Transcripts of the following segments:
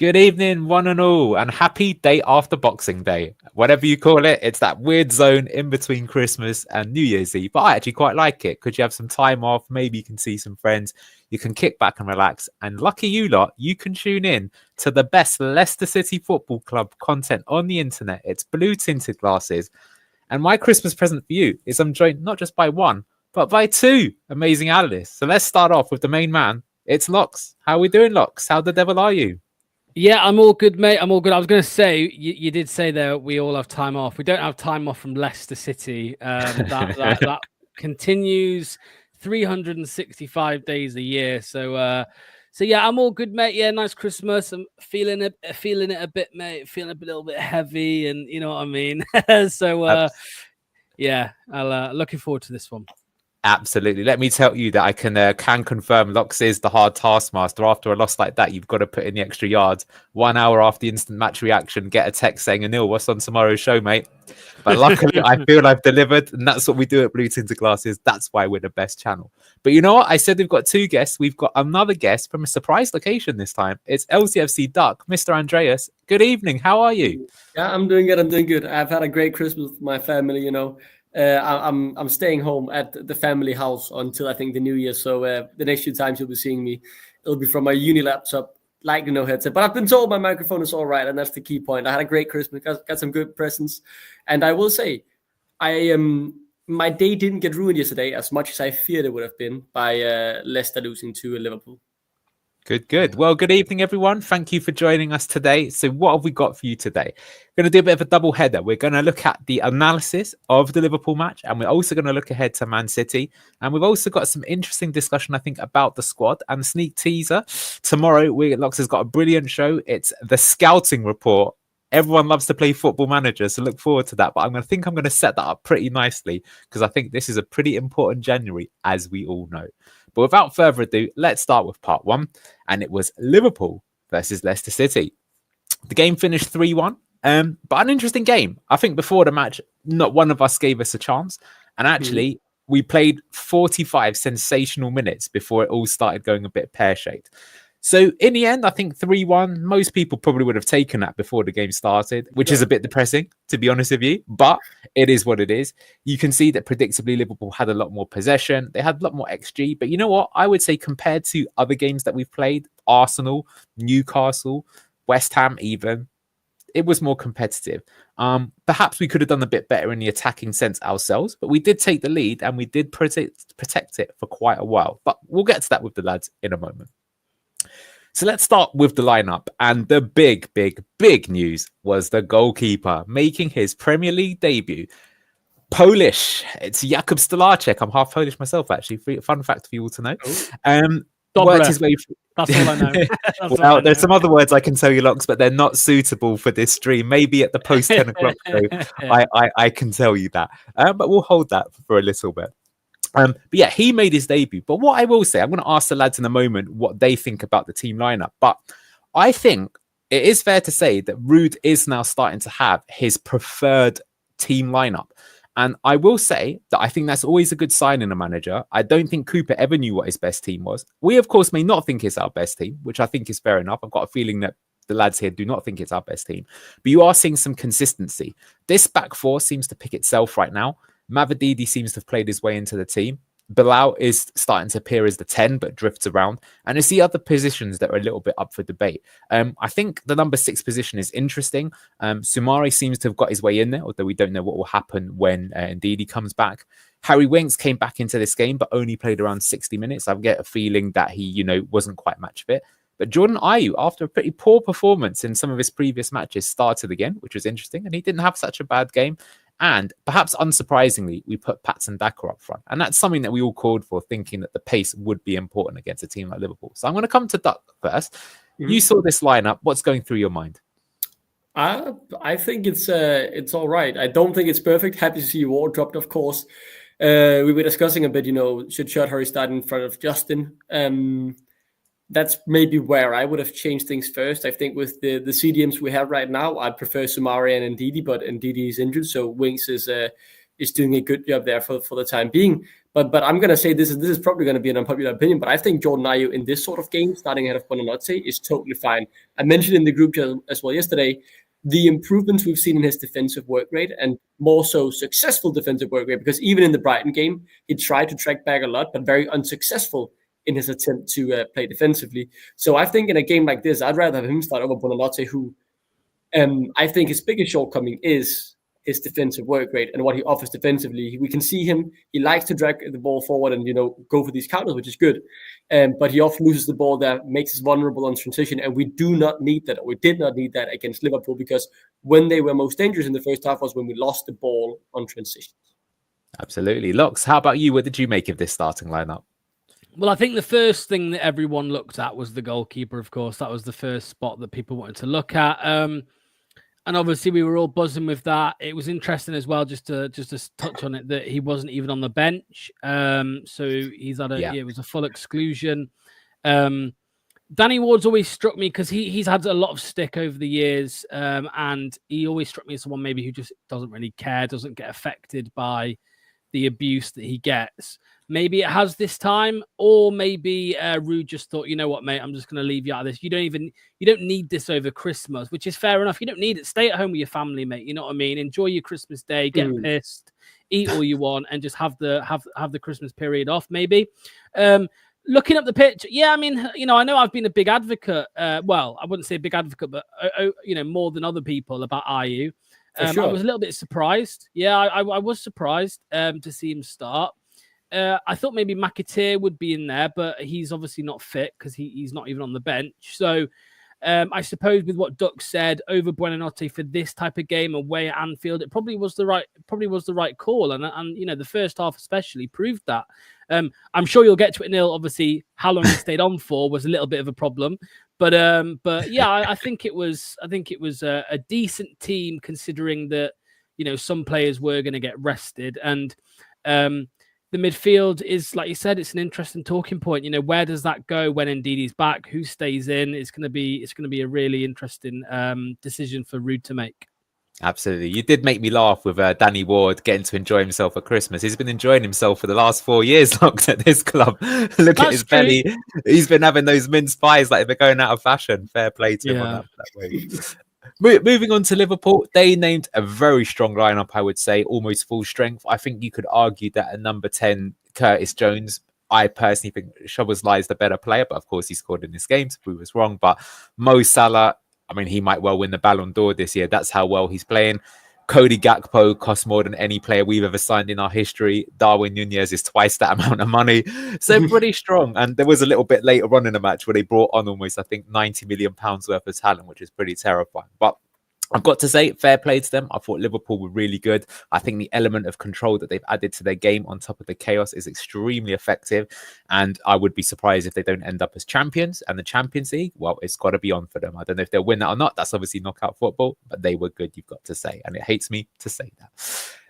Good evening, one and all, and happy day after Boxing Day. Whatever you call it, it's that weird zone in between Christmas and New Year's Eve. But I actually quite like it because you have some time off. Maybe you can see some friends. You can kick back and relax. And lucky you lot, you can tune in to the best Leicester City Football Club content on the internet. It's blue tinted glasses. And my Christmas present for you is I'm joined not just by one, but by two amazing analysts. So let's start off with the main man. It's Locks. How are we doing, Locks? How the devil are you? Yeah, I'm all good, mate. I'm all good. I was going to say, you did say there we all have time off. We don't have time off from Leicester City. That continues 365 days a year. So yeah, I'm all good, mate. Yeah, nice Christmas. I'm feeling it a bit, mate. Feeling a little bit heavy, and you know what I mean. Yeah, I'll looking forward to this one. Absolutely. Let me tell you that I can confirm Locks is the hard taskmaster. After a loss like that, you've got to put in the extra yards. 1 hour after the instant match reaction, get a text saying, Anil, what's on tomorrow's show, mate? But luckily, I feel I've delivered, and that's what we do at Blue Tinted Glasses. That's why we're the best channel. But you know what? I said we've got two guests. We've got another guest from a surprise location this time. It's LCFC Duck, Mr. Andreas. Good evening. How are you? Yeah, I'm doing good. I've had a great Christmas with my family, you know. I'm staying home at the family house until I think the New Year. So the next few times you'll be seeing me, it'll be from my uni laptop, like no headset. But I've been told my microphone is all right, and that's the key point. I had a great Christmas, got some good presents, and I will say, my day didn't get ruined yesterday as much as I feared it would have been by Leicester losing to Liverpool. Good. Well, good evening, everyone. Thank you for joining us today. So what have we got for you today? We're going to do a bit of a double header. We're going to look at the analysis of the Liverpool match, and we're also going to look ahead to Man City. And we've also got some interesting discussion, I think, about the squad and sneak teaser. Tomorrow, Locks has got a brilliant show. It's the scouting report. Everyone loves to play Football Manager, so look forward to that. But I'm going to set that up pretty nicely because I think this is a pretty important January, as we all know. But without further ado, let's start with part one. And it was Liverpool versus Leicester City. The game finished 3-1, but an interesting game. I think before the match, not one of us gave us a chance. And actually, we played 45 sensational minutes before it all started going a bit pear-shaped. So in the end, I think 3-1, most people probably would have taken that before the game started, which is a bit depressing, to be honest with you. But it is what it is. You can see that predictably Liverpool had a lot more possession. They had a lot more XG. But you know what? I would say compared to other games that we've played, Arsenal, Newcastle, West Ham even, it was more competitive. Perhaps we could have done a bit better in the attacking sense ourselves, but we did take the lead and we did protect it for quite a while. But we'll get to that with the lads in a moment. So let's start with the lineup. And the big news was the goalkeeper making his Premier League debut. Polish. It's Jakub Stolarczyk. I'm half Polish myself, actually. Fun fact for you all to know. Worked his way through. That's all I know. Well, there's some other words I can tell you, Locks, but they're not suitable for this stream. Maybe at the post 10 o'clock show, I can tell you that. But we'll hold that for a little bit. But yeah, he made his debut. But what I will say, I'm going to ask the lads in a moment what they think about the team lineup. But I think it is fair to say that Ruud is now starting to have his preferred team lineup. And I will say that I think that's always a good sign in a manager. I don't think Cooper ever knew what his best team was. We, of course, may not think it's our best team, which I think is fair enough. I've got a feeling that the lads here do not think it's our best team. But you are seeing some consistency. This back four seems to pick itself right now. Mavididi seems to have played his way into the team. Bilal is starting to appear as the 10, but drifts around. And it's the other positions that are a little bit up for debate. I think the number 6 position is interesting. Soumare seems to have got his way in there, although we don't know what will happen when Ndidi comes back. Harry Winks came back into this game, but only played around 60 minutes. I get a feeling that he, wasn't quite match fit. But Jordan Ayew, after a pretty poor performance in some of his previous matches, started again, which was interesting. And he didn't have such a bad game. And perhaps unsurprisingly, we put Patson Daka up front. And that's something that we all called for, thinking that the pace would be important against a team like Liverpool. So I'm going to come to Duck first. You saw this lineup. What's going through your mind? I think it's all right. I don't think it's perfect. Happy to see you all dropped, of course. We were discussing a bit, should Hurry start in front of Justin? That's maybe where I would have changed things first. I think with the CDMs we have right now, I'd prefer Soumare and Ndidi, but Ndidi is injured, so Winks is is doing a good job there for the time being. But I'm going to say this is probably going to be an unpopular opinion, but I think Jordan Ayew in this sort of game, starting ahead of Buonanotte, is totally fine. I mentioned in the group chat as well yesterday, the improvements we've seen in his defensive work rate, and more so successful defensive work rate, because even in the Brighton game, he tried to track back a lot, but very unsuccessful in his attempt to play defensively. So I think in a game like this, I'd rather have him start over Buonanotte, who I think his biggest shortcoming is his defensive work rate and what he offers defensively. We can see him, he likes to drag the ball forward and, go for these counters, which is good. But he often loses the ball that makes us vulnerable on transition. And we do not need that, or we did not need that against Liverpool, because when they were most dangerous in the first half was when we lost the ball on transition. Absolutely. Locks, how about you? What did you make of this starting lineup? Well, I think the first thing that everyone looked at was the goalkeeper, of course. That was the first spot that people wanted to look at. And obviously, we were all buzzing with that. It was interesting as well, just to touch on it, that he wasn't even on the bench. So he's had it was a full exclusion. Danny Ward's always struck me because he's had a lot of stick over the years, and he always struck me as someone maybe who just doesn't really care, doesn't get affected by the abuse that he gets. Maybe it has this time, or maybe Ruud just thought, you know what, mate, I'm just going to leave you out of this. You don't need this over Christmas, which is fair enough. You don't need it. Stay at home with your family, mate. You know what I mean? Enjoy your Christmas day, get pissed, eat all you want, and just have the Christmas period off, maybe. Looking up the pitch, I mean, I know I've been a big advocate. Well, I wouldn't say a big advocate, but, more than other people about Ayew. Sure. I was a little bit surprised. Yeah, I was surprised to see him start. I thought maybe McAteer would be in there, but he's obviously not fit because he's not even on the bench. So I suppose with what Duck said, over Buonanotte for this type of game away at Anfield, it probably was the right call. And the first half especially proved that. I'm sure you'll get to it, Neil. Obviously, how long he stayed on for was a little bit of a problem. But yeah, I think it was a decent team, considering that some players were going to get rested. And the midfield is, like you said, it's an interesting talking point. Where does that go when Ndidi's back? Who stays in? It's going to be a really interesting decision for Ruud to make. Absolutely. You did make me laugh with Danny Ward getting to enjoy himself at Christmas. He's been enjoying himself for the last 4 years locked at this club. Look at his belly. He's been having those mince pies like they're going out of fashion. Fair play to him on that way. Moving on to Liverpool, they named a very strong lineup, I would say, almost full strength. I think you could argue that at number 10, Curtis Jones, I personally think Szoboszlai is the better player, but of course he scored in this game to prove us wrong. But Mo Salah, I mean, he might well win the Ballon d'Or this year. That's how well he's playing. Cody Gakpo costs more than any player we've ever signed in our history. Darwin Nunez is twice that amount of money. So pretty strong. And there was a little bit later on in the match where they brought on almost, I think, £90 million worth of talent, which is pretty terrifying. But I've got to say, fair play to them. I thought Liverpool were really good. I think the element of control that they've added to their game on top of the chaos is extremely effective. And I would be surprised if they don't end up as champions. And the Champions League, well, it's got to be on for them. I don't know if they'll win that or not. That's obviously knockout football, but they were good, you've got to say. And it hates me to say that.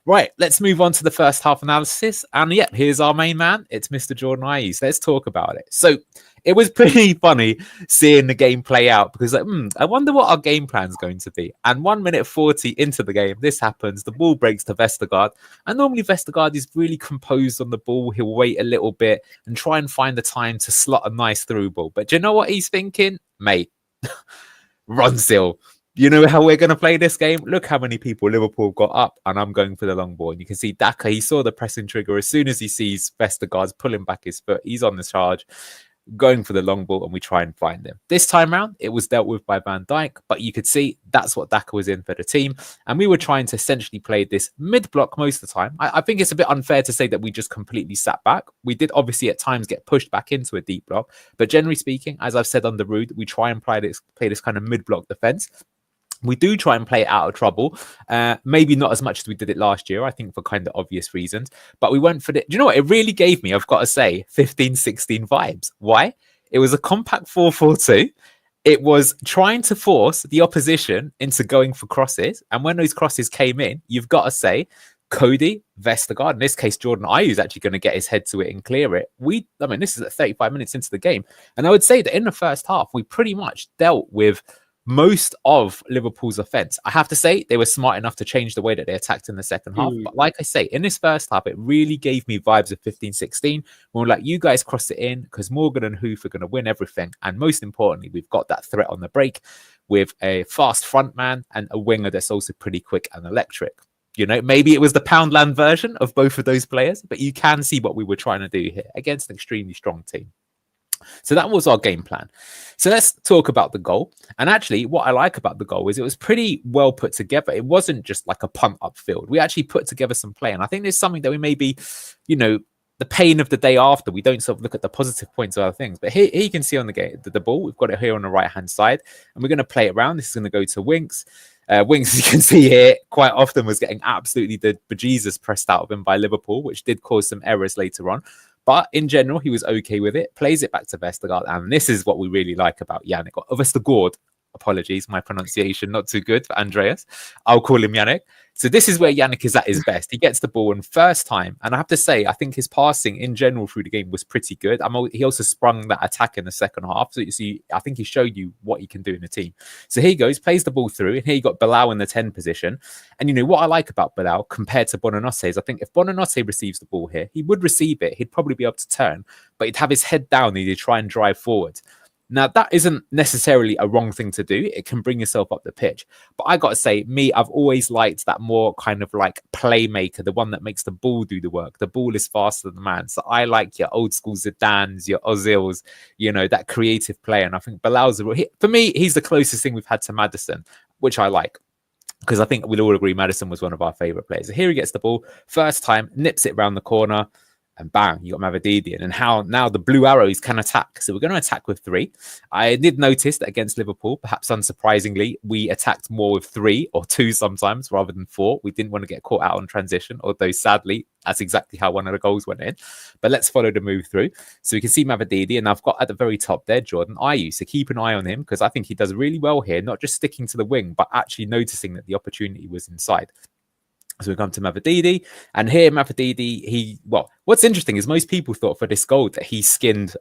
Right, let's move on to the first half analysis. And yeah, here's our main man. It's Mr. Jordan Ayew. Let's talk about it. So it was pretty funny seeing the game play out because I wonder what our game plan is going to be. And 1 minute 40 into the game, this happens. The ball breaks to Vestergaard. And normally Vestergaard is really composed on the ball. He'll wait a little bit and try and find the time to slot a nice through ball. But do you know what he's thinking? Mate, run still. You know how we're going to play this game? Look how many people Liverpool got up, and I'm going for the long ball. And you can see Daka, he saw the pressing trigger. As soon as he sees Vestergaard's pulling back his foot, he's on the charge, going for the long ball, and we try and find him. This time round, it was dealt with by Van Dijk, but you could see that's what Daka was in for the team. And we were trying to essentially play this mid-block most of the time. I think it's a bit unfair to say that we just completely sat back. We did obviously at times get pushed back into a deep block, but generally speaking, as I've said on the Ruud, we try and play this kind of mid-block defense. We do try and play it out of trouble. Maybe not as much as we did it last year, I think, for kind of obvious reasons. But we went for it. Do you know what? It really gave me, I've got to say, 15-16 vibes. Why? It was a compact 4-4-2. It was trying to force the opposition into going for crosses. And when those crosses came in, you've got to say, Cody, Vestergaard, in this case, Jordan Ayew is actually going to get his head to it and clear it. This is at 35 minutes into the game. And I would say that in the first half, we pretty much dealt with most of Liverpool's offense. I have to say, they were smart enough to change the way that they attacked in the second half. But like I say, in this first half, it really gave me vibes of 15-16. We're like, you guys cross it in because Morgan and Hoof are going to win everything. And most importantly, we've got that threat on the break with a fast front man and a winger that's also pretty quick and electric. You know, maybe it was the Poundland version of both of those players, but you can see what we were trying to do here against an extremely strong team. So that was our game plan. So let's talk about the goal. And actually, what I like about the goal is it was pretty well put together. It wasn't just like a punt upfield. We actually put together some play. And I think there's something that we maybe, you know, the pain of the day after, we don't sort of look at the positive points of other things. But here you can see on the game, the ball, we've got it here on the right-hand side. And we're going to play it around. This is going to go to Winks. Winks, as you can see here, quite often was getting absolutely the bejesus pressed out of him by Liverpool, which did cause some errors later on. But in general, he was okay with it, plays it back to Vestergaard. And this is what we really like about Yannick. Vestergaard, apologies, my pronunciation not too good for Andreas. I'll call him Yannick. So this is where Yannick is at his best. He gets the ball in first time. And I have to say, I think his passing in general through the game was pretty good. He also sprung that attack in the second half. So you see, I think he showed you what he can do in the team. So here he goes, plays the ball through. And here you got Bilal in the 10 position. And you know, what I like about Bilal compared to Bonanotte is I think if Bonanotte receives the ball here, he would receive it. He'd probably be able to turn, but he'd have his head down and he'd try and drive forward. Now, that isn't necessarily a wrong thing to do. It can bring yourself up the pitch. But I got to say, I've always liked that more kind of like playmaker, the one that makes the ball do the work. The ball is faster than the man. So I like your old school Zidanes, your Ozils, you know, that creative player. And I think Bilal's, for me, he's the closest thing we've had to Maddison, which I like. Because I think we'll all agree Maddison was one of our favourite players. So here he gets the ball, first time, nips it round the corner. And bang, you got Mavedidian. And how now the Blue Arrows can attack. So we're going to attack with 3. I did notice that against Liverpool, perhaps unsurprisingly, we attacked more with 3 or 2 sometimes rather than 4. We didn't want to get caught out on transition, although sadly, that's exactly how one of the goals went in. But let's follow the move through. So we can see Mavedidi, and I've got at the very top there, Jordan Ayew. So keep an eye on him because I think he does really well here, not just sticking to the wing, but actually noticing that the opportunity was inside. So we come to Mavedidi, and here Mavedidi, what's interesting is most people thought for this goal that he skinned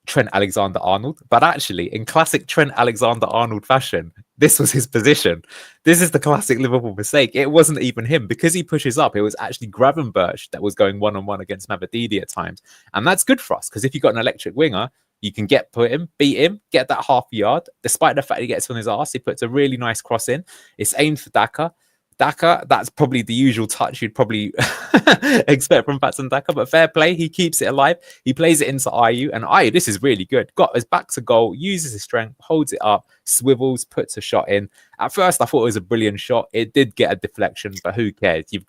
Trent Alexander-Arnold, but actually in classic Trent Alexander-Arnold fashion, this was his position. This is the classic Liverpool mistake. It wasn't even him. Because he pushes up, it was actually Gravenberch that was going one-on-one against Mavedidi at times. And that's good for us, because if you've got an electric winger, you can beat him, get that half yard. Despite the fact he gets on his arse, he puts a really nice cross in. It's aimed for Daka. Daka, that's probably the usual touch you'd probably expect from Patson Daka, but fair play. He keeps it alive. He plays it into Ayew, and Ayew, this is really good. Got his back to goal, uses his strength, holds it up, swivels, puts a shot in. At first, I thought it was a brilliant shot. It did get a deflection, but who cares? If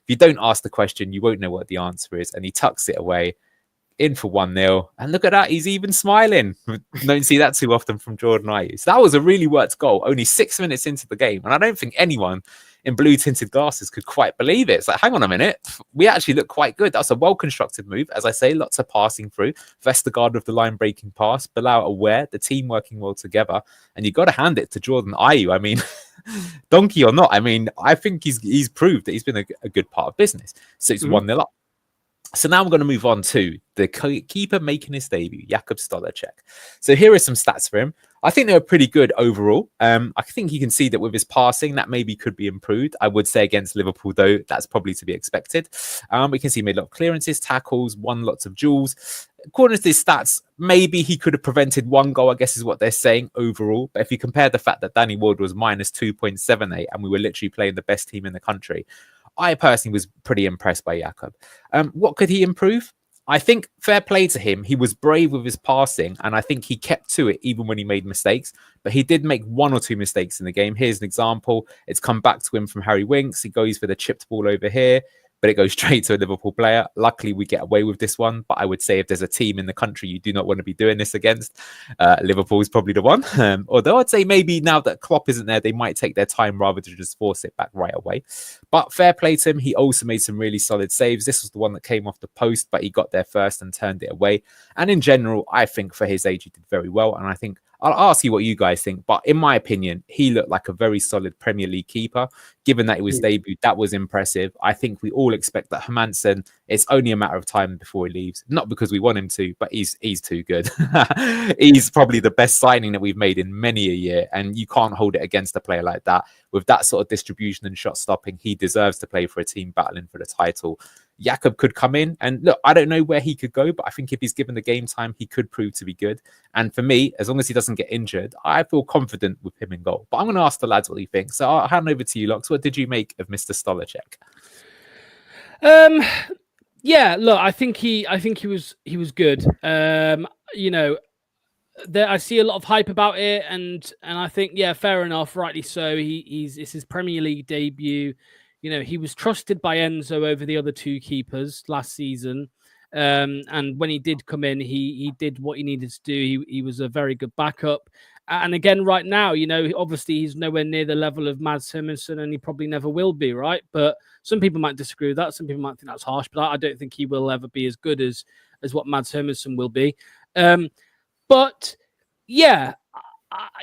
you don't ask the question, you won't know what the answer is, and he tucks it away. In for 1-0. And look at that. He's even smiling. Don't see that too often from Jordan Ayew. So that was a really worked goal. Only 6 minutes into the game. And I don't think anyone in blue tinted glasses could quite believe it. It's like, hang on a minute. We actually look quite good. That's a well-constructed move. As I say, lots of passing through. Vestergaard with the line-breaking pass. Bilal aware. The team working well together. And you've got to hand it to Jordan Ayew. I mean, donkey or not. I mean, I think he's proved that he's been a good part of business. So it's 1-0 up. So now we're going to move on to the keeper making his debut, Jakub Stolacek. So here are some stats for him. I think they were pretty good overall. I think you can see that with his passing, that maybe could be improved. I would say against Liverpool, though, that's probably to be expected. We can see he made a lot of clearances, tackles, won lots of duels. According to his stats, maybe he could have prevented 1 goal, I guess is what they're saying overall. But if you compare the fact that Danny Ward was minus 2.78 and we were literally playing the best team in the country, I personally was pretty impressed by Jakub. What could he improve? I think fair play to him. He was brave with his passing, and I think he kept to it even when he made mistakes. But he did make 1 or 2 mistakes in the game. Here's an example. It's come back to him from Harry Winks. He goes for the chipped ball over here, but it goes straight to a Liverpool player. Luckily, we get away with this one. But I would say if there's a team in the country you do not want to be doing this against, Liverpool is probably the one. Although I'd say maybe now that Klopp isn't there, they might take their time rather than just force it back right away. But fair play to him. He also made some really solid saves. This was the one that came off the post, but he got there first and turned it away. And in general, I think for his age, he did very well. And I think I'll ask you what you guys think, but in my opinion, he looked like a very solid Premier League keeper. Given that it was debut, that was impressive. I think we all expect that Hermansen, it's only a matter of time before he leaves. Not because we want him to, but he's too good. He's probably the best signing that we've made in many a year, and you can't hold it against a player like that. With that sort of distribution and shot stopping, he deserves to play for a team battling for the title. Jakob could come in, and look, I don't know where he could go, but I think if he's given the game time, he could prove to be good. And for me, as long as he doesn't get injured, I feel confident with him in goal. But I'm going to ask the lads what he thinks. So I'll hand over to you, Locks. What did you make of Mr. Stolarczyk? Yeah, look, I think he was good. You know, I see a lot of hype about it, and I think, yeah, fair enough, rightly so. It's his Premier League debut. You know, he was trusted by Enzo over the other two keepers last season. And when he did come in, he did what he needed to do. He was a very good backup. And again, right now, you know, obviously he's nowhere near the level of Mads Hermansen, and he probably never will be, right? But some people might disagree with that. Some people might think that's harsh, but I don't think he will ever be as good as what Mads Hermansen will be. But yeah,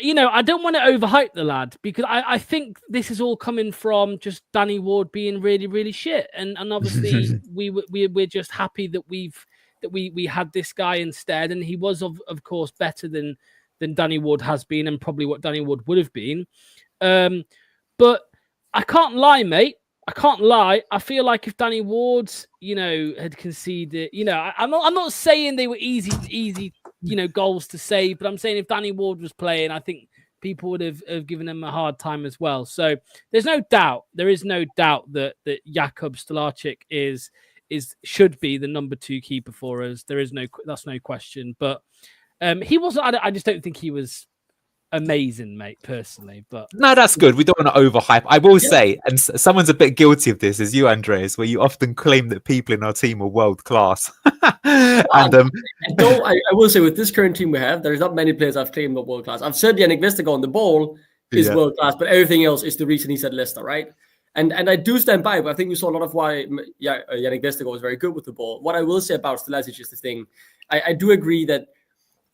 you know, I don't want to overhype the lad, because I think this is all coming from just Danny Ward being really, really shit, and obviously we're just happy that we had this guy instead, and he was of course better than Danny Ward has been, and probably what Danny Ward would have been. But I can't lie, mate. I can't lie. I feel like if Danny Ward, you know, had conceded, you know, I'm not saying they were easy, you know, goals to save, but I'm saying if Danny Ward was playing, I think people would have given him a hard time as well. So there is no doubt that Jakub Stolarczyk should be the number 2 keeper for us. That's no question. But he wasn't. I just don't think he was amazing, mate, personally. But no, that's good. We don't want to overhype. I will say, and someone's a bit guilty of this, is you, Andreas, where you often claim that people in our team are world class. And I will say, with this current team we have, there's not many players I've claimed are world class. I've said Yannick Vestergaard on the ball is world class, but everything else is the reason he's at Leicester, right? And I do stand by, but I think we saw a lot of why Yannick Vestergaard was very good with the ball. What I will say about Stolarczyk is the thing. I do agree that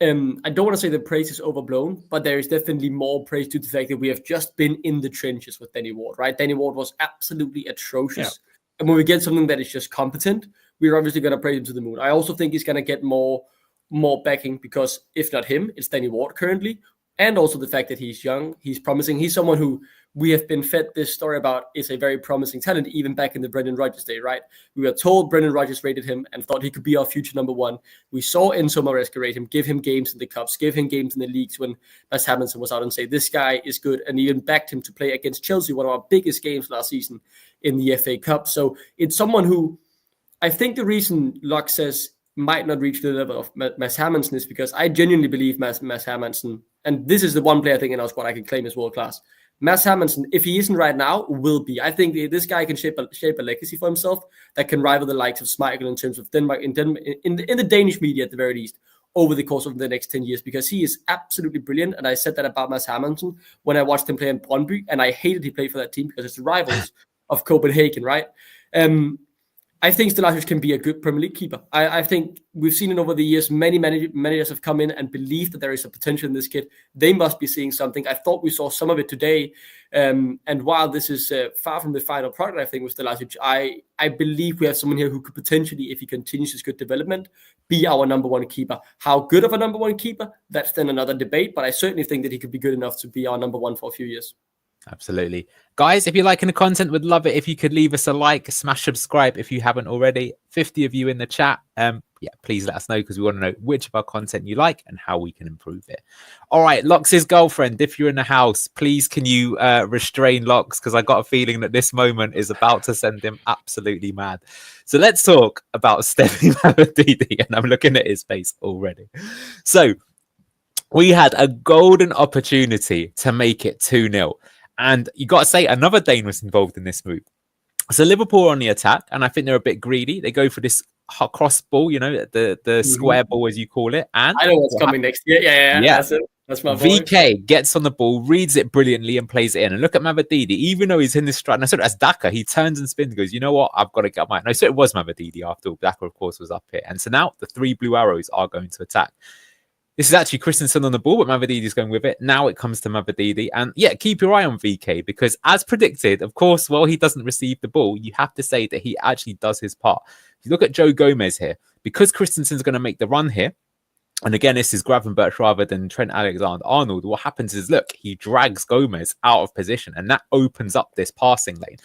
I don't want to say the praise is overblown, but there is definitely more praise to the fact that we have just been in the trenches with Danny Ward, right? Danny Ward was absolutely atrocious. Yeah. And when we get something that is just competent, we're obviously going to praise him to the moon. I also think he's going to get more backing, because if not him, it's Danny Ward currently. And also the fact that he's young, he's promising. He's someone who we have been fed this story about is a very promising talent, even back in the Brendan Rodgers day, right? We were told Brendan Rodgers rated him and thought he could be our future number 1. We saw Enzo Maresca rate him, give him games in the Cups, give him games in the leagues when Mads Hermansen was out, and say, this guy is good, and even backed him to play against Chelsea, one of our biggest games last season in the FA Cup. So it's someone who, I think the reason Locke says might not reach the level of Mads Hermansen is because I genuinely believe Mads Hermansen, and this is the one player I think in our squad I can claim as world class. Mads Hermansen, if he isn't right now, will be. I think this guy can shape a legacy for himself that can rival the likes of Schmeichel in terms of Denmark, in the Danish media at the very least, over the course of the next 10 years, because he is absolutely brilliant. And I said that about Mads Hermansen when I watched him play in Brøndby, and I hated he played for that team because it's the rivals of Copenhagen, right? I think Stolarczyk can be a good Premier League keeper. I think we've seen it over the years. Many managers have come in and believed that there is a potential in this kid. They must be seeing something. I thought we saw some of it today. And while this is far from the final product, I think, with Stolarczyk, I believe we have someone here who could potentially, if he continues his good development, be our number 1 keeper. How good of a number 1 keeper? That's then another debate. But I certainly think that he could be good enough to be our number 1 for a few years. Absolutely. Guys, if you're liking the content, would love it if you could leave us a like, smash subscribe if you haven't already. 50 of you in the chat. Please let us know, because we want to know which of our content you like and how we can improve it. All right, Locks' girlfriend, if you're in the house, please can you restrain Locks, because I got a feeling that this moment is about to send him absolutely mad. So let's talk about Steffi Mavididi, and I'm looking at his face already. So we had a golden opportunity to make it 2-0. And you got to say, another Dane was involved in this move. So Liverpool are on the attack, and I think they're a bit greedy. They go for this cross ball, you know, the square ball, as you call it. And I know what's coming next. Yeah. That's it. That's my boy. VK gets on the ball, reads it brilliantly, and plays it in. And look at Mavididi, even though he's in this stride. And I said, as Daka, he turns and spins and goes, you know what? I've got to get my... No, so it was Mavididi after all. Daka, of course, was up here. And so now the 3 blue arrows are going to attack. This is actually Christensen on the ball, but Mavadidi's going with it. Now it comes to Mavadidi. And yeah, keep your eye on VK because as predicted, of course, while he doesn't receive the ball, you have to say that he actually does his part. If you look at Joe Gomez here, because Christensen's going to make the run here, and again, this is Gravenberch rather than Trent Alexander-Arnold, what happens is, look, he drags Gomez out of position and that opens up this passing lane.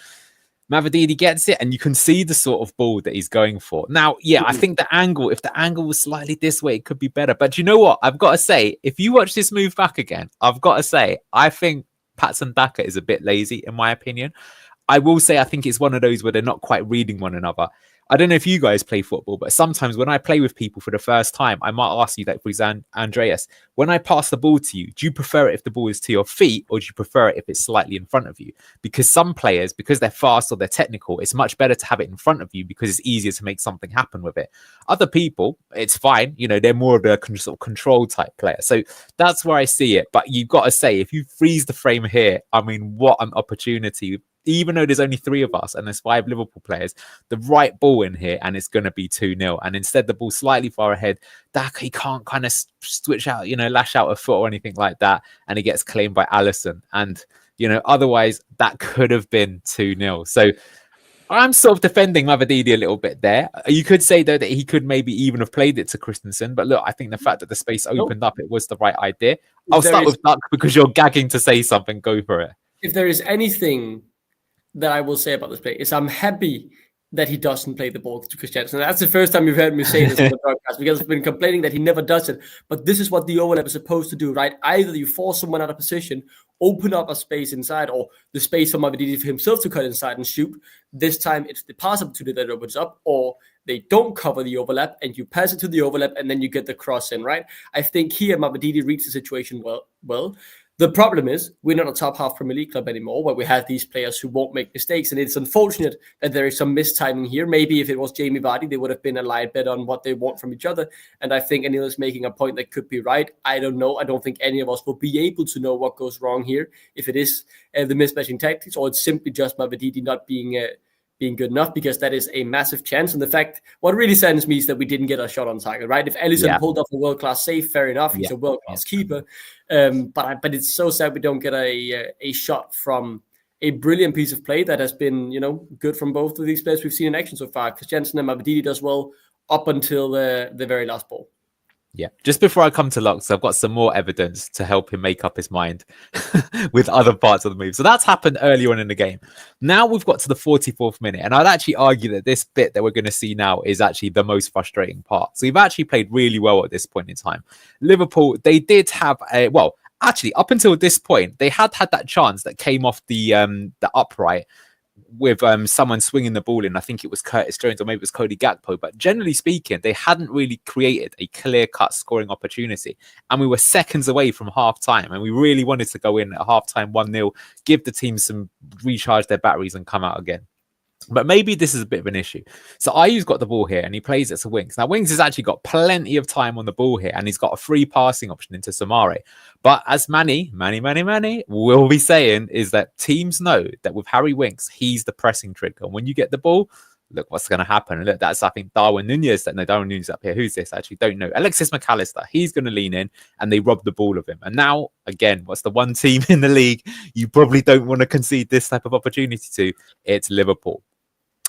Mavadidi gets it, and you can see the sort of ball that he's going for. Now, yeah, I think if the angle was slightly this way, it could be better. But you know what? I've got to say, if you watch this move back again, I've got to say, I think Patson Daka is a bit lazy, in my opinion. I will say I think it's one of those where they're not quite reading one another. I don't know if you guys play football, but sometimes when I play with people for the first time, I might ask you, like, for example, Andreas, when I pass the ball to you, do you prefer it if the ball is to your feet or do you prefer it if it's slightly in front of you? Because some players, because they're fast or they're technical, it's much better to have it in front of you because it's easier to make something happen with it. Other people, it's fine. You know, they're more of a sort of control type player. So that's where I see it. But you've got to say, if you freeze the frame here, I mean, what an opportunity. Even though there's only 3 of us and there's 5 Liverpool players, the right ball in here and it's going to be 2-0. And instead, the ball slightly far ahead. Daka, he can't kind of switch out, you know, lash out a foot or anything like that. And he gets claimed by Alisson. And, you know, otherwise, that could have been 2-0. So I'm sort of defending Mavadidi a little bit there. You could say, though, that he could maybe even have played it to Christensen. But look, I think the fact that the space opened up, it was the right idea. I'll start with Duck because you're gagging to say something. Go for it. If there is anything that I will say about this play is I'm happy that he doesn't play the ball to Christensen. That's the first time you've heard me say this on the broadcast because I've been complaining that he never does it. But this is what the overlap is supposed to do, right? Either you force someone out of position, open up a space inside, or the space for Mavadidi for himself to cut inside and shoot. This time it's the pass opportunity that opens up, or they don't cover the overlap and you pass it to the overlap and then you get the cross in, right? I think here Mavadidi reads the situation well. The problem is we're not a top half Premier League club anymore where we have these players who won't make mistakes. And it's unfortunate that there is some mistiming here. Maybe if it was Jamie Vardy, they would have been aligned better on what they want from each other. And I think Anil is making a point that could be right. I don't know. I don't think any of us will be able to know what goes wrong here. If it is the mismatching tactics or it's simply just Mavadidi not being good enough, because that is a massive chance. And the fact, what really saddens me is that we didn't get a shot on target, right? If Alisson pulled off a world-class save, fair enough. He's a world-class keeper. But it's so sad we don't get a shot from a brilliant piece of play that has been, you know, good from both of these players we've seen in action so far. Christensen and Mavadidi does well up until the very last ball. Yeah, just before I come to Lux, I've got some more evidence to help him make up his mind with other parts of the move. So that's happened earlier on in the game. Now we've got to the 44th minute, and I'd actually argue that this bit that we're going to see now is actually the most frustrating part. So we've actually played really well at this point in time. Liverpool, they did have actually, up until this point, they had that chance that came off the upright with someone swinging the ball in. I think it was Curtis Jones or maybe it was Cody Gakpo. But generally speaking, they hadn't really created a clear-cut scoring opportunity. And we were seconds away from half-time. And we really wanted to go in at half-time 1-0, give the team some recharge their batteries and come out again. But maybe this is a bit of an issue. So Ayu's got the ball here and he plays it to Winks. Now, Winks has actually got plenty of time on the ball here and he's got a free passing option into Samare. But as Manny will be saying is that teams know that with Harry Winks, he's the pressing trigger. And when you get the ball, look what's going to happen. And look, that's, I think, Darwin Nunez. Darwin Nunez up here. Who's this? I actually don't know. Alexis McAllister. He's going to lean in and they rob the ball of him. And now, again, what's the one team in the league you probably don't want to concede this type of opportunity to? It's Liverpool.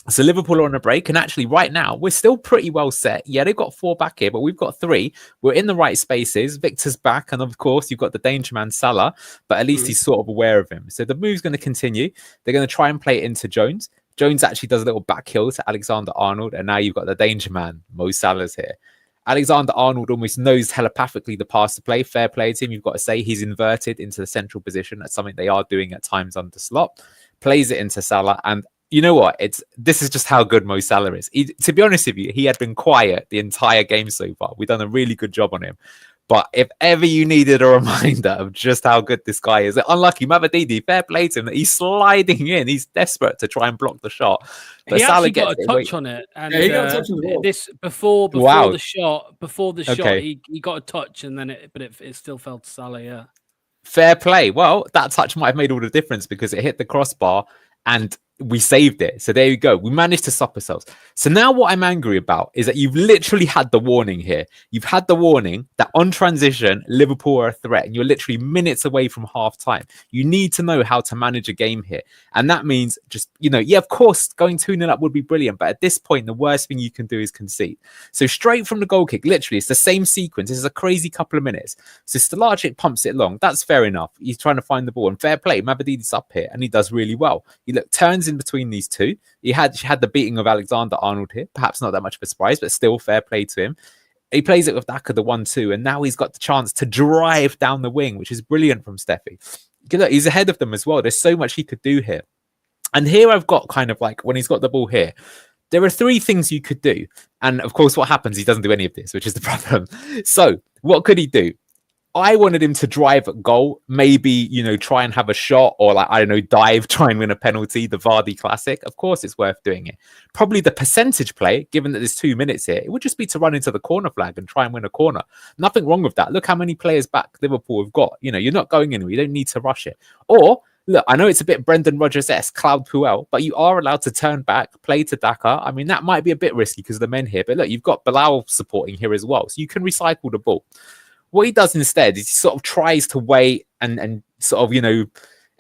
So Liverpool are on a break, and actually right now we're still pretty well set. Yeah, they've got 4 back here, but we've got 3. We're in the right spaces. Victor's back, and of course you've got the danger man Salah, but at least he's sort of aware of him. So the move's going to continue. They're going to try and play it into Jones. Jones actually does a little back heel to Alexander-Arnold, and now you've got the danger man Mo Salah's here. Alexander-Arnold almost knows telepathically the pass to play. Fair play to him. You've got to say he's inverted into the central position. That's something they are doing at times under slot. Plays it into Salah, and you know what? This is just how good Mo Salah is. To be honest with you, he had been quiet the entire game so far. We've done a really good job on him. But if ever you needed a reminder of just how good this guy is, unlucky Mavadidi, fair play to him, that he's sliding in. He's desperate to try and block the shot. But he Salah actually got a touch on it. And he got a touch on the ball. This before the shot, he got a touch, and then it still fell to Salah. Yeah, fair play. Well, that touch might have made all the difference because it hit the crossbar. And we saved it. So there you go. We managed to stop ourselves. So now what I'm angry about is that you've literally had the warning here. You've had the warning that on transition, Liverpool are a threat, and you're literally minutes away from half time. You need to know how to manage a game here. And that means just, yeah, of course, going 2-0 up would be brilliant. But at this point, the worst thing you can do is concede. So straight from the goal kick, literally, it's the same sequence. This is a crazy couple of minutes. So Stalajic pumps it long. That's fair enough. He's trying to find the ball. And fair play, Mavropanos up here, and he does really well. He turns in between these two. He had the beating of Alexander-Arnold here. Perhaps not that much of a surprise, but still fair play to him. He plays it with Daka, the 1-2, and now he's got the chance to drive down the wing, which is brilliant from Steffi. He's ahead of them as well. There's so much he could do here. And here I've got kind of like, when he's got the ball here, there are 3 things you could do. And of course, what happens, he doesn't do any of this, which is the problem. So what could he do? I wanted him to drive at goal, maybe, try and have a shot, or dive, try and win a penalty, the Vardy classic. Of course, it's worth doing it. Probably the percentage play, given that there's 2 minutes here, it would just be to run into the corner flag and try and win a corner. Nothing wrong with that. Look how many players back Liverpool have got. You're not going anywhere. You don't need to rush it. Or, look, I know it's a bit Brendan Rodgers-esque, Cloud Puel, but you are allowed to turn back, play to Daka. I mean, that might be a bit risky because of the men here. But look, you've got Bilal supporting here as well. So you can recycle the ball. What he does instead is he sort of tries to wait and sort of,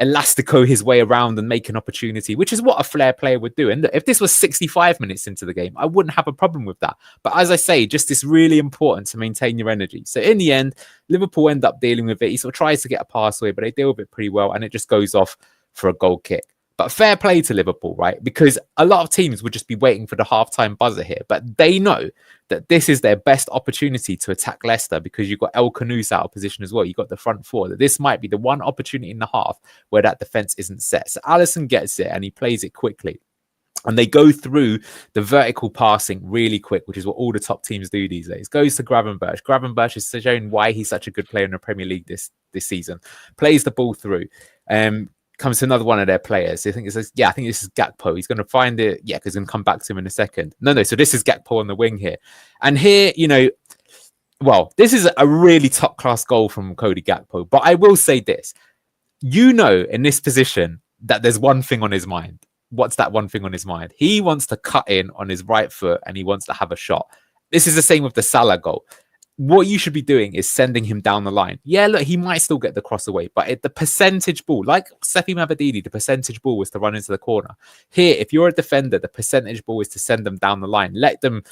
elastico his way around and make an opportunity, which is what a flair player would do. And if this was 65 minutes into the game, I wouldn't have a problem with that. But as I say, just it's really important to maintain your energy. So in the end, Liverpool end up dealing with it. He sort of tries to get a pass away, but they deal with it pretty well. And it just goes off for a goal kick. But fair play to Liverpool, right? Because a lot of teams would just be waiting for the halftime buzzer here. But they know that this is their best opportunity to attack Leicester because you've got El Kanous out of position as well. You've got the front four. That this might be the one opportunity in the half where that defense isn't set. So Alisson gets it and he plays it quickly. And they go through the vertical passing really quick, which is what all the top teams do these days. Goes to Gravenberch. Gravenberch has shown why he's such a good player in the Premier League this season. Plays the ball through. Comes to another one of their players. I think this is Gakpo. He's going to find it. Yeah, because he's going to come back to him in a second. No. So this is Gakpo on the wing here. And here, this is a really top class goal from Cody Gakpo. But I will say this, in this position that there's one thing on his mind. What's that one thing on his mind? He wants to cut in on his right foot and he wants to have a shot. This is the same with the Salah goal. What you should be doing is sending him down the line. Yeah, look, he might still get the cross away, but the percentage ball, like Sefi Mavropanos, the percentage ball was to run into the corner. Here, if you're a defender, the percentage ball is to send them down the line. Let them,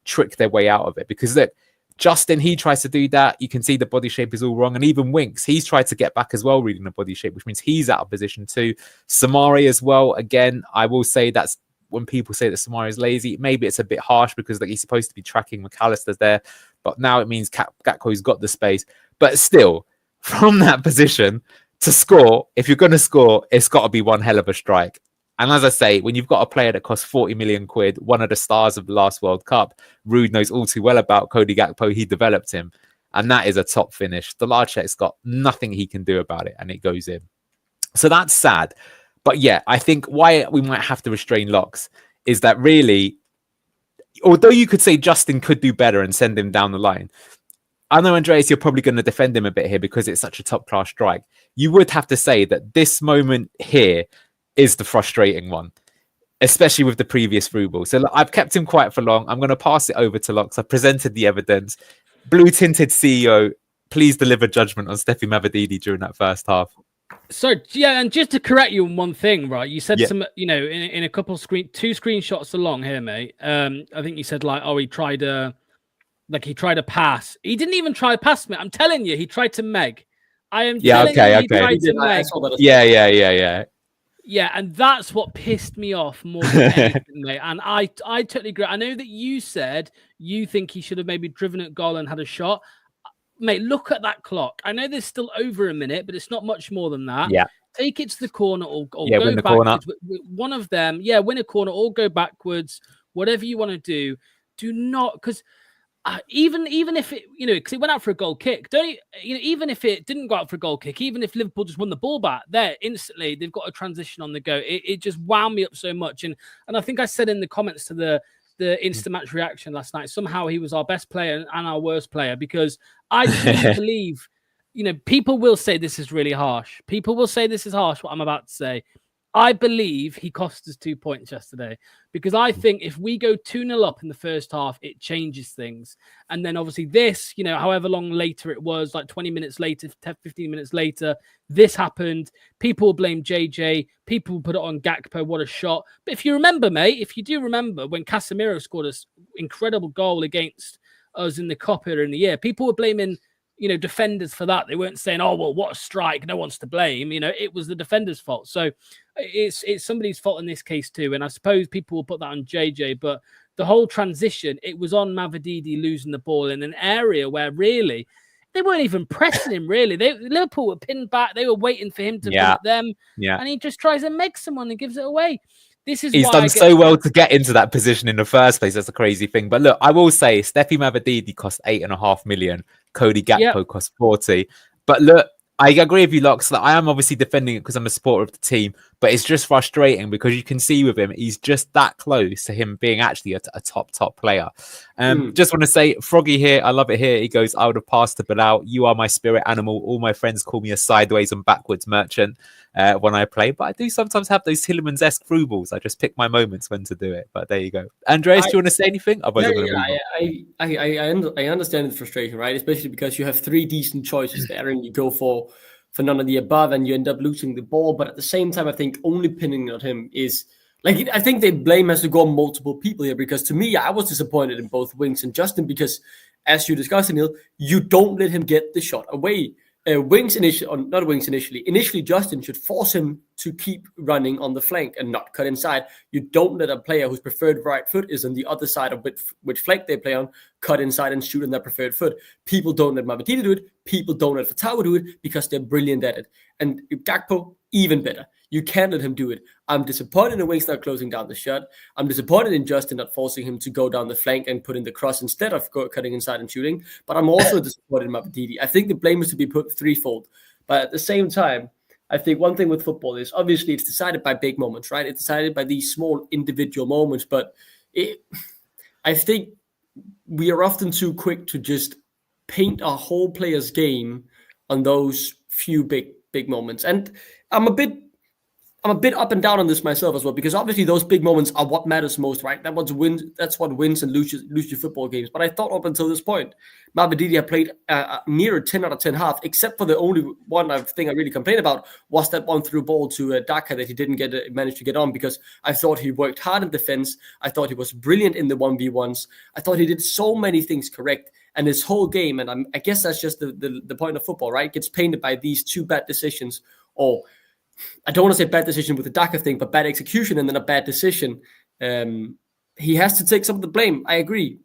trick their way out of it. Because look, Justin, he tries to do that. You can see the body shape is all wrong. And even Winks, he's tried to get back as well, reading the body shape, which means he's out of position too. Samari as well. Again, I will say that's when people say that Samari is lazy. Maybe it's a bit harsh because he's supposed to be tracking McAllister's there. But now it means Gakpo's got the space. But still, from that position to score, if you're going to score, it's got to be one hell of a strike. And as I say, when you've got a player that costs 40 million quid, one of the stars of the last World Cup, Rude knows all too well about Cody Gakpo. He developed him. And that is a top finish. Stalajic got nothing he can do about it. And it goes in. So that's sad. But yeah, I think why we might have to restrain Locks is that really, although you could say Justin could do better and send him down the line, I know, Andreas, you're probably going to defend him a bit here because it's such a top-class strike. You would have to say that this moment here is the frustrating one, especially with the previous through ball. So look, I've kept him quiet for long. I'm going to pass it over to Locks. I've presented the evidence. Blue-tinted CEO, please deliver judgment on Steffi Mavropanos during that first half. So yeah, and just to correct you on one thing, right? You said some, in a couple two screenshots along here, mate. I think you said he tried a pass. He didn't even try a pass, mate. I'm telling you, he tried to Meg. I am telling you, he tried to Meg. Yeah. Yeah, and that's what pissed me off more than anything, mate. And I totally agree. I know that you said you think he should have maybe driven at goal and had a shot. Mate, look at that clock. I know there's still over a minute, but it's not much more than that. Yeah. Take it to the corner or go win the backwards. corner. One of them, win a corner or go backwards. Whatever you want to do, do not, because even if it, because it went out for a goal kick, even if it didn't go out for a goal kick, even if Liverpool just won the ball back, there instantly they've got a transition on the go. It just wound me up so much, and I think I said in the comments to the instant match reaction last night, somehow he was our best player and our worst player, because I truly believe, people will say this is really harsh. People will say this is harsh, what I'm about to say. I believe he cost us 2 points yesterday, because I think if we go 2-0 up in the first half, it changes things. And then obviously this, however long later it was, like 20 minutes later, 10, 15 minutes later, this happened. People blame JJ. People put it on Gakpo. What a shot. But if you remember, mate, if you do remember when Casemiro scored an incredible goal against us in the Cup earlier in the year, people were blaming defenders for that. They weren't saying, oh, well, what a strike, no one's to blame. It was the defender's fault. So it's somebody's fault in this case too. And I suppose people will put that on JJ, but the whole transition, it was on Mavididi losing the ball in an area where really they weren't even pressing him, really. Liverpool were pinned back. They were waiting for him to pin at them. Yeah. And he just tries to make someone and gives it away. He's done so well to get into that position in the first place. That's a crazy thing. But look, I will say Steffi Mavididi cost 8.5 million. Cody Gakpo cost 40. But look, I agree with you, Locks, that I am obviously defending it because I'm a supporter of the team, but it's just frustrating because you can see with him, he's just that close to him being actually a top player. Just want to say, Froggy here, I love it here. He goes, I would have passed to Bilal. You are my spirit animal. All my friends call me a sideways and backwards merchant when I play, but I do sometimes have those Hillemans-esque through balls. I just pick my moments when to do it, but there you go. Andreas, do you want to say anything? I understand the frustration, right? Especially because you have 3 decent choices there and you go for none of the above and you end up losing the ball. But at the same time, I think only pinning on him is like, I think the blame has to go on multiple people here, because to me, I was disappointed in both Winks and Justin because, as you discussed, Neil, you don't let him get the shot away. Initially, Justin should force him to keep running on the flank and not cut inside. You don't let a player whose preferred right foot is on the other side of which flank they play on cut inside and shoot on their preferred foot. People don't let Mavididi do it. People don't let Fatawa do it because they're brilliant at it. And Gakpo, even better. You can't let him do it. I'm disappointed in Wings not closing down the shot. I'm disappointed in Justin not forcing him to go down the flank and put in the cross instead of cutting inside and shooting. But I'm also disappointed in Mavididi. I think the blame is to be put threefold. But at the same time, I think one thing with football is obviously it's decided by big moments, right? It's decided by these small individual moments. But I think we are often too quick to just paint our whole player's game on those few big moments. And I'm a bit up and down on this myself as well, because obviously those big moments are what matters most, right? That's what wins and loses your football games. But I thought up until this point, Mavididi had played near a 10 out of 10 half, except for the only one thing I really complained about was that one through ball to Daka that he didn't manage to get on, because I thought he worked hard in defense. I thought he was brilliant in the 1v1s. I thought he did so many things correct. And his whole game, and I guess that's just the point of football, right? Gets painted by these 2 bad decisions, or I don't want to say bad decision with the Daka thing, but bad execution and then a bad decision. He has to take some of the blame. I agree.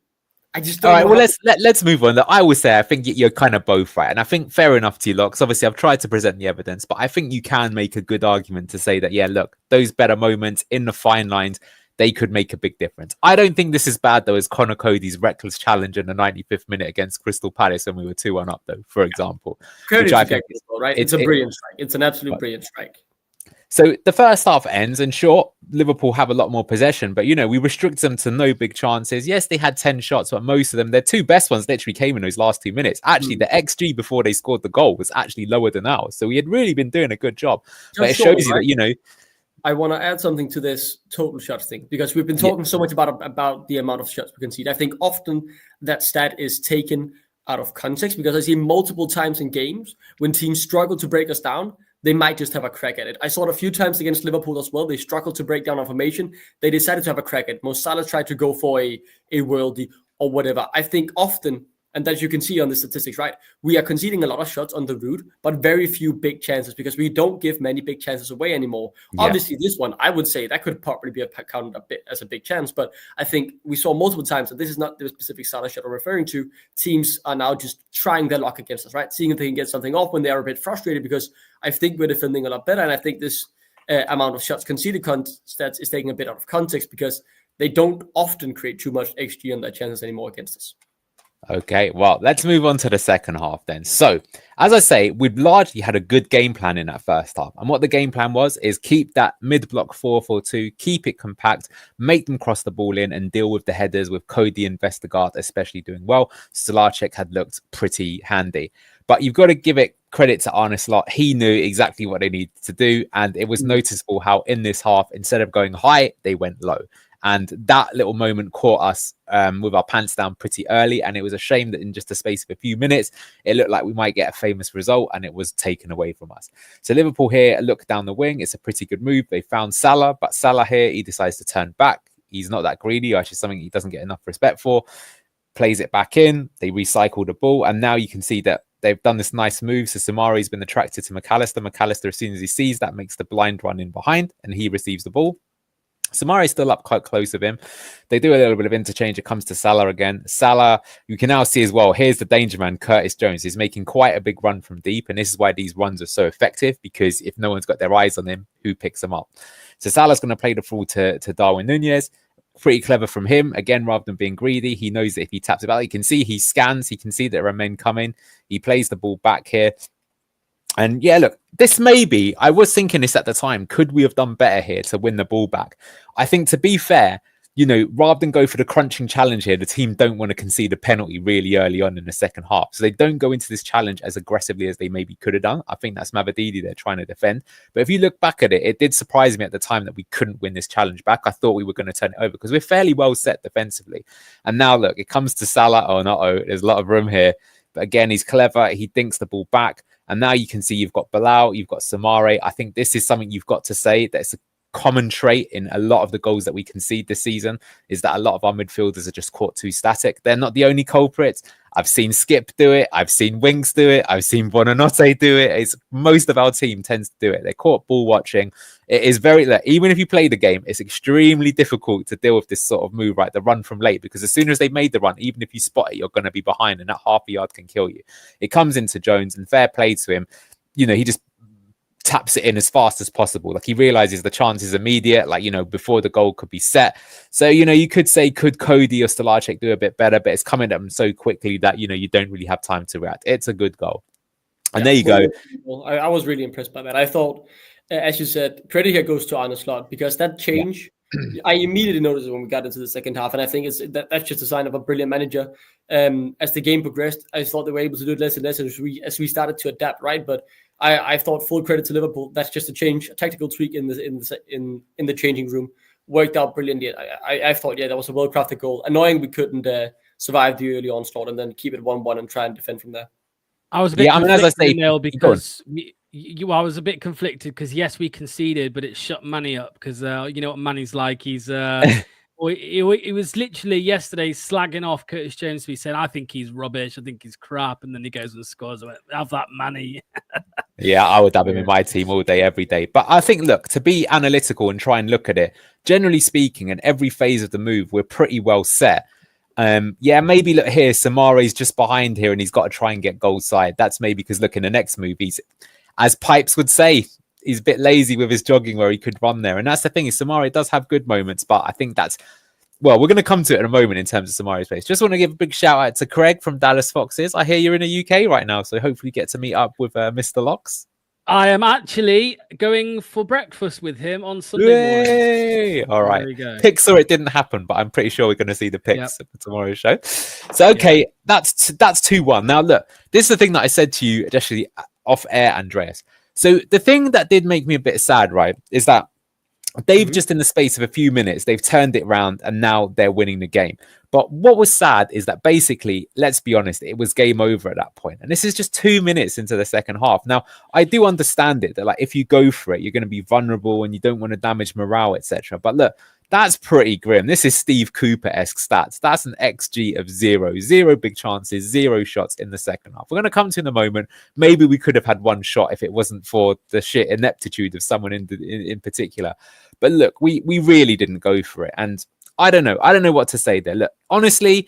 I just don't. All right, well, let's move on. I would say I think you're kind of both right, and I think fair enough to you, Locks. Obviously, I've tried to present the evidence, but I think you can make a good argument to say that, yeah, look, those better moments in the fine lines, they could make a big difference. I don't think this is bad, though, as Connor Cody's reckless challenge in the 95th minute against Crystal Palace when we were 2-1 up, though, for example. Which I think right? It's a brilliant strike. It's an absolute brilliant strike. So the first half ends, and sure, Liverpool have a lot more possession, but, we restrict them to no big chances. Yes, they had 10 shots, but most of them, their 2 best ones literally came in those last 2 minutes. Actually, the XG before they scored the goal was actually lower than ours. So we had really been doing a good job. But it shows you that, I want to add something to this total shots thing, because we've been talking so much about the amount of shots we concede. I think often that stat is taken out of context, because I see multiple times in games when teams struggle to break us down, they might just have a crack at it. I saw it a few times against Liverpool as well. They struggled to break down our formation. They decided to have a crack at it. Mo Salah tried to go for a worldie or whatever. I think often, and as you can see on the statistics, right, we are conceding a lot of shots on the route, but very few big chances, because we don't give many big chances away anymore. Yeah. Obviously, this one, I would say that could probably be counted a bit as a big chance, but I think we saw multiple times that this is not the specific Salah shot I'm referring to. Teams are now just trying their luck against us, right? Seeing if they can get something off when they are a bit frustrated, because I think we're defending a lot better, and I think this amount of shots conceded stats is taking a bit out of context, because they don't often create too much XG on their chances anymore against us. Okay, well, let's move on to the second half then. So, as I say, we've largely had a good game plan in that first half. And what the game plan was is keep that mid-block 4-4-2, keep it compact, make them cross the ball in and deal with the headers, with Cody and Vestergaard especially doing well. Solarchek had looked pretty handy. But you've got to give it credit to Arne Slot. He knew exactly what they needed to do. And it was noticeable how in this half, instead of going high, they went low. And that little moment caught us with our pants down pretty early. And it was a shame that in just the space of a few minutes, it looked like we might get a famous result and it was taken away from us. So Liverpool here, look down the wing. It's a pretty good move. They found Salah, but Salah here, he decides to turn back. He's not that greedy, actually something he doesn't get enough respect for. Plays it back in. They recycle the ball. And now you can see that they've done this nice move. So Samari's been attracted to McAllister. McAllister, as soon as he sees that, makes the blind run in behind and he receives the ball. Samari's still up quite close with him. They do a little bit of interchange. It comes to Salah again. Salah, you can now see as well, here's the danger man, Curtis Jones. He's making quite a big run from deep. And this is why these runs are so effective, because if no one's got their eyes on him, who picks him up? So Salah's going to play the ball to Darwin Nunez. Pretty clever from him. Again, rather than being greedy, he knows that if he taps it back, he can see he scans. He can see that there are men coming. He plays the ball back here. And yeah, look, this may be, I was thinking this at the time, could we have done better here to win the ball back? I think, to be fair, you know, rather than go for the crunching challenge here, the team don't want to concede a penalty really early on in the second half. So they don't go into this challenge as aggressively as they maybe could have done. I think that's Mavididi they're trying to defend. But if you look back at it, it did surprise me at the time that we couldn't win this challenge back. I thought we were going to turn it over because we're fairly well set defensively. And now look, it comes to Salah. Oh, no, there's a lot of room here. But again, he's clever. He dinks the ball back. And now you can see you've got Bilal, you've got Samare. I think this is something you've got to say. That's a common trait in a lot of the goals that we concede this season, is that a lot of our midfielders are just caught too static. They're not the only culprits. I've seen Skip do it. I've seen Winks do it. I've seen Buonanotte do it. Most of our team tends to do it. They're caught ball watching. It is very, even if you play the game, it's extremely difficult to deal with this sort of move, right? The run from late, because as soon as they've made the run, even if you spot it, you're going to be behind and that half a yard can kill you. It comes into Jones, and fair play to him. You know, he just taps it in as fast as possible. Like, he realizes the chance is immediate, like, you know, before the goal could be set. So, you know, you could say, could Cody or Stolarczyk do a bit better? But it's coming at them so quickly that, you know, you don't really have time to react. It's a good goal. And there you go. I was really impressed by that. I thought, as you said, credit here goes to Arne Slot, because that change, I immediately noticed it when we got into the second half. And I think that's just a sign of a brilliant manager. As the game progressed, I thought they were able to do it less and less as we started to adapt, right? But I thought, full credit to Liverpool. That's just a change, a tactical tweak in the changing room. Worked out brilliantly. I thought, that was a well-crafted goal. Annoying we couldn't survive the early onslaught and then keep it 1-1 and try and defend from there. I was a bit because I was a bit conflicted because, yes, we conceded, but it shut Manny up because you know what Manny's like. He's he was literally yesterday slagging off Curtis Jones. He said, "I think he's rubbish. I think he's crap," and then he goes and scores. I went, "Have that, Manny." Yeah, I would have him in my team all day, every day. But I think, look, to be analytical and try and look at it, generally speaking, in every phase of the move, we're pretty well set. Maybe look here, Samare's just behind here and he's got to try and get goal side. That's maybe because, look, in the next move, he's, as Pipes would say, he's a bit lazy with his jogging where he could run there. And that's the thing, is Samare does have good moments, but I think that's, well, we're going to come to it in a moment in terms of Samare's place. Just want to give a big shout out to Craig from Dallas Foxes. I hear you're in the UK right now, so hopefully you get to meet up with Mr. Locks. I am actually going for breakfast with him on Sunday morning. All right. Pics or it didn't happen, but I'm pretty sure we're going to see the pics for tomorrow's show. So, okay, that's 2-1. Now, look, this is the thing that I said to you actually off air, Andreas. So the thing that did make me a bit sad, right, is that they've just in the space of a few minutes, they've turned it around and now they're winning the game. But what was sad is that basically, let's be honest, it was game over at that point. And this is just 2 minutes into the second half. Now, I do understand it that, like, if you go for it, you're going to be vulnerable and you don't want to damage morale, etc. But look, that's pretty grim. This is Steve Cooper-esque stats. That's an XG of 0. 0 big chances, 0 shots in the second half. We're going to come to in a moment. Maybe we could have had one shot if it wasn't for the sheer ineptitude of someone in particular. But look, we really didn't go for it. And I don't know. I don't know what to say there. Look, honestly,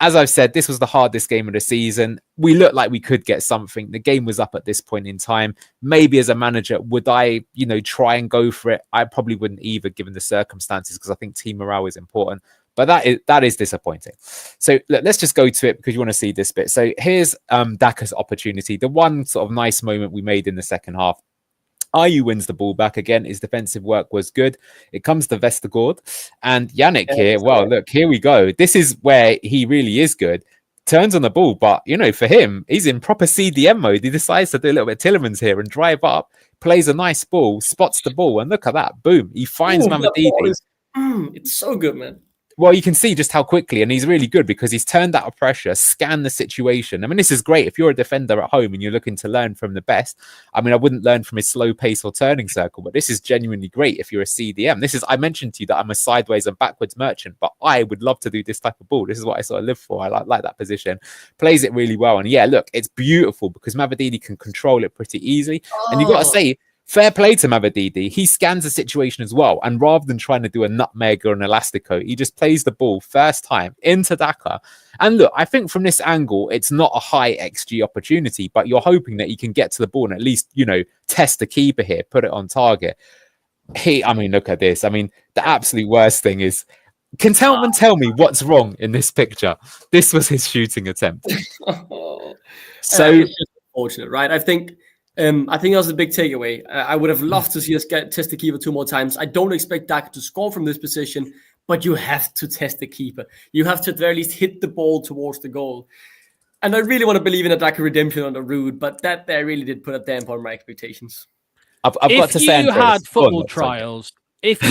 as I've said, this was the hardest game of the season. We looked like we could get something. The game was up at this point in time. Maybe as a manager, would I, try and go for it? I probably wouldn't either, given the circumstances, because I think team morale is important. But that is disappointing. So let's just go to it because you want to see this bit. So here's Daka's opportunity. The one sort of nice moment we made in the second half. Ayew wins the ball back again. His defensive work was good. It comes to Vestergaard and Yannick here. Well, look, here we go. This is where he really is good. turns on the ball. But, you know, for him, he's in proper CDM mode. He decides to do a little bit of Tillemans here and drive up, plays a nice ball, spots the ball, and look at that. Boom. He finds Mavididi. It's so good, man. Well, you can see just how quickly, and he's really good because he's turned out of pressure, scanned the situation. I mean, this is great. If you're a defender at home and you're looking to learn from the best, I mean, I wouldn't learn from his slow pace or turning circle, but this is genuinely great if you're a CDM. This is, I mentioned to you that I'm a sideways and backwards merchant, but I would love to do this type of ball. This is what I sort of live for. I like that position. Plays it really well. And yeah, look, it's beautiful because Mavididi can control it pretty easily. And you've got to say, fair play to Mavididi. He scans the situation as well. And rather than trying to do a nutmeg or an elastico, he just plays the ball first time into Daka. And look, I think from this angle, it's not a high XG opportunity, but you're hoping that he can get to the ball and at least, you know, test the keeper here, put it on target. I mean, look at this. I mean, the absolute worst thing is, can Telman tell me what's wrong in this picture? This was his shooting attempt. So it's just unfortunate, right? I think that was a big takeaway. I would have loved to see us test the keeper 2 more times. I don't expect Daka to score from this position, but you have to test the keeper. You have to at the very least hit the ball towards the goal. And I really want to believe in a Daka redemption on the Rude, but that really did put a damp on my expectations. I've got to say, if you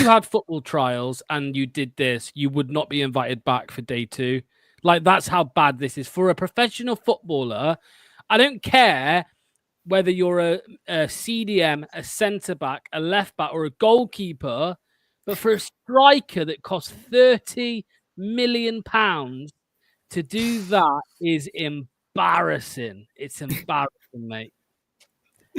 had football trials and you did this, you would not be invited back for day 2. Like, that's how bad this is. For a professional footballer, I don't care whether you're a CDM, a centre-back, a left-back, or a goalkeeper, but for a striker that costs £30 million to do that is embarrassing. It's embarrassing, mate.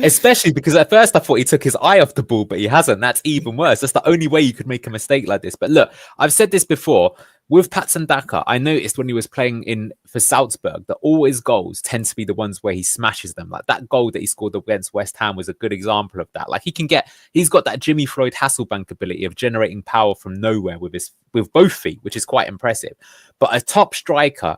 Especially because at first I thought he took his eye off the ball, but he hasn't. That's even worse. That's the only way you could make a mistake like this. But look, I've said this before. With Patson Daka, I noticed when he was playing for Salzburg that all his goals tend to be the ones where he smashes them. Like that goal that he scored against West Ham was a good example of that. Like he's got that Jimmy Floyd Hasselbank ability of generating power from nowhere with both feet, which is quite impressive. But a top striker,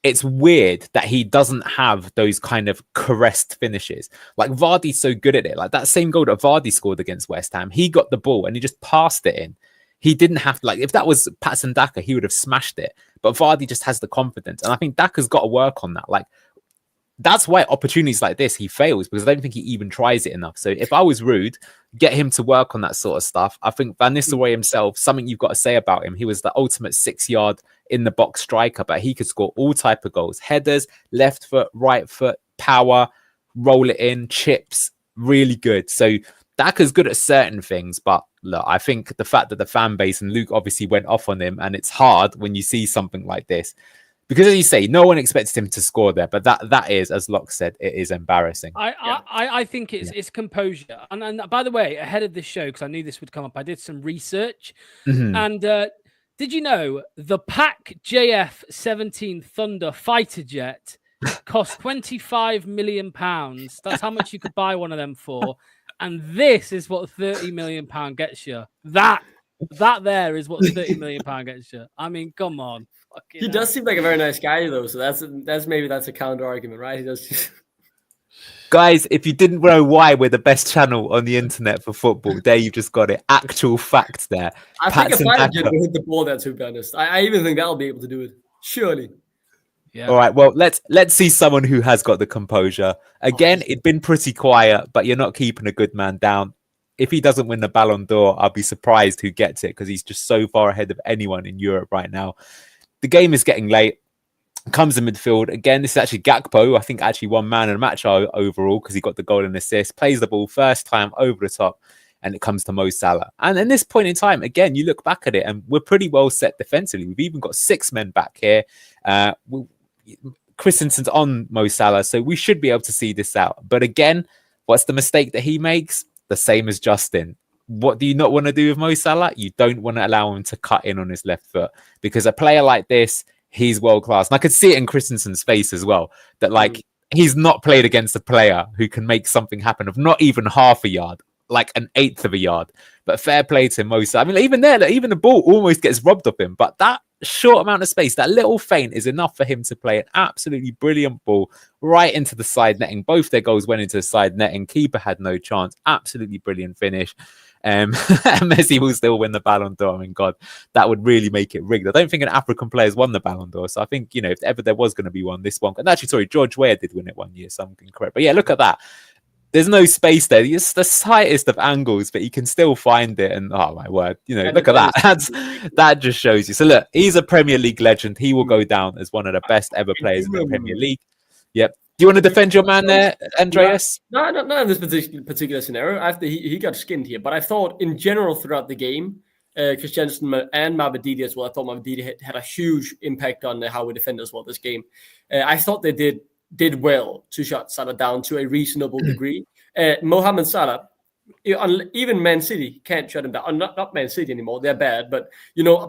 it's weird that he doesn't have those kind of caressed finishes. Like Vardy's so good at it. Like that same goal that Vardy scored against West Ham, he got the ball and he just passed it in. He didn't have to, like, if that was Patson Daka, he would have smashed it. But Vardy just has the confidence. And I think Daka's got to work on that. Like, that's why opportunities like this, he fails, because I don't think he even tries it enough. So if I was Rude, get him to work on that sort of stuff. I think Van Nistelrooy himself, something you've got to say about him, he was the ultimate 6-yard in the box striker, but he could score all type of goals. Headers, left foot, right foot, power, roll it in, chips, really good. So Daka's good at certain things, but look, I think the fact that the fan base and Luke obviously went off on him, and it's hard when you see something like this. Because as you say, no one expects him to score there, but that is, as Locke said, it is embarrassing. I think it's composure. And by the way, ahead of this show, because I knew this would come up, I did some research. And did you know the PAC JF-17 Thunder fighter jet cost £25 million? That's how much you could buy one of them for. And this is what £30 million gets you. That there is what £30 million gets you. I mean, come on. He does seem like a very nice guy, though. So that's a counter argument, right? He does. Guys, if you didn't know why we're the best channel on the internet for football, there you just got it. Actual facts there. I think if I will hit the ball there, to be honest. I even think that'll be able to do it. Surely. Yeah. All right. Well, let's see someone who has got the composure. Again, it'd been pretty quiet, but you're not keeping a good man down. If he doesn't win the Ballon d'Or, I'll be surprised who gets it, because he's just so far ahead of anyone in Europe right now. The game is getting late. Comes in midfield. Again, this is actually Gakpo. I think actually one man in a match overall, because he got the goal and assist. Plays the ball first time over the top, and it comes to Mo Salah. And at this point in time, again, you look back at it, and we're pretty well set defensively. We've even got 6 men back here. Christensen's on Mo Salah, so we should be able to see this out. But again, what's the mistake that he makes? The same as Justin. What do you not want to do with Mo Salah? You don't want to allow him to cut in on his left foot, because a player like this, he's world class. And I could see it in Christensen's face as well, that like he's not played against a player who can make something happen of not even half a yard, like an eighth of a yard. But fair play to Mo Salah. I mean, even there, even the ball almost gets robbed of him. But that short amount of space, that little feint is enough for him to play an absolutely brilliant ball right into the side netting. Both their goals went into the side netting. Keeper had no chance. Absolutely brilliant finish. Messi will still win the Ballon d'Or. I mean, God, that would really make it rigged. I don't think an African player has won the Ballon d'Or. So I think, if ever there was going to be one, this one. And actually, sorry, George Weah did win it one year, so I'm incorrect. But yeah, look at that. There's no space there. It's the slightest of angles, but he can still find it. And oh my word, look at that. That just shows you. So look, he's a Premier League legend. He will go down as one of the best ever players in the Premier League. Yep. Do you want to defend your man there, Andreas? No, not in this particular scenario. After he got skinned here, but I thought in general throughout the game, Christiansen and Mavadidi as well. I thought Mavadidi had a huge impact on how we defend as well this game. I thought they did well to shut Salah down to a reasonable degree. Mohamed Salah, even Man City can't shut him down. Not Man City anymore; they're bad. But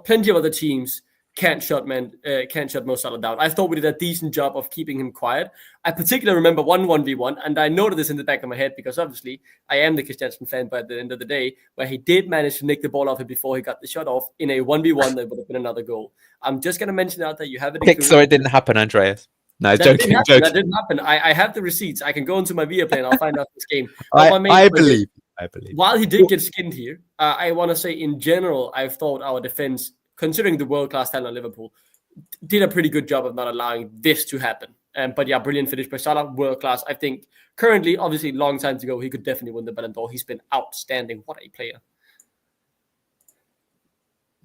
plenty of other teams can't shut Mo Salah down. I thought we did a decent job of keeping him quiet. I particularly remember 1-1v1, and I noted this in the back of my head because obviously I am the Christiansen fan, but at the end of the day, where he did manage to nick the ball off him before he got the shot off in a 1v1, that would have been another goal. I'm just going to mention out that you have it. So it didn't happen, Andreas. No, joking. That didn't happen. I have the receipts. I can go into my Viaplay and I'll find out this game. I believe. While he did get skinned here, I want to say in general, I've thought our defense, considering the world-class talent of Liverpool, did a pretty good job of not allowing this to happen. But yeah, brilliant finish by Salah, world-class. I think currently, obviously, long time to go, he could definitely win the Ballon d'Or. He's been outstanding. What a player.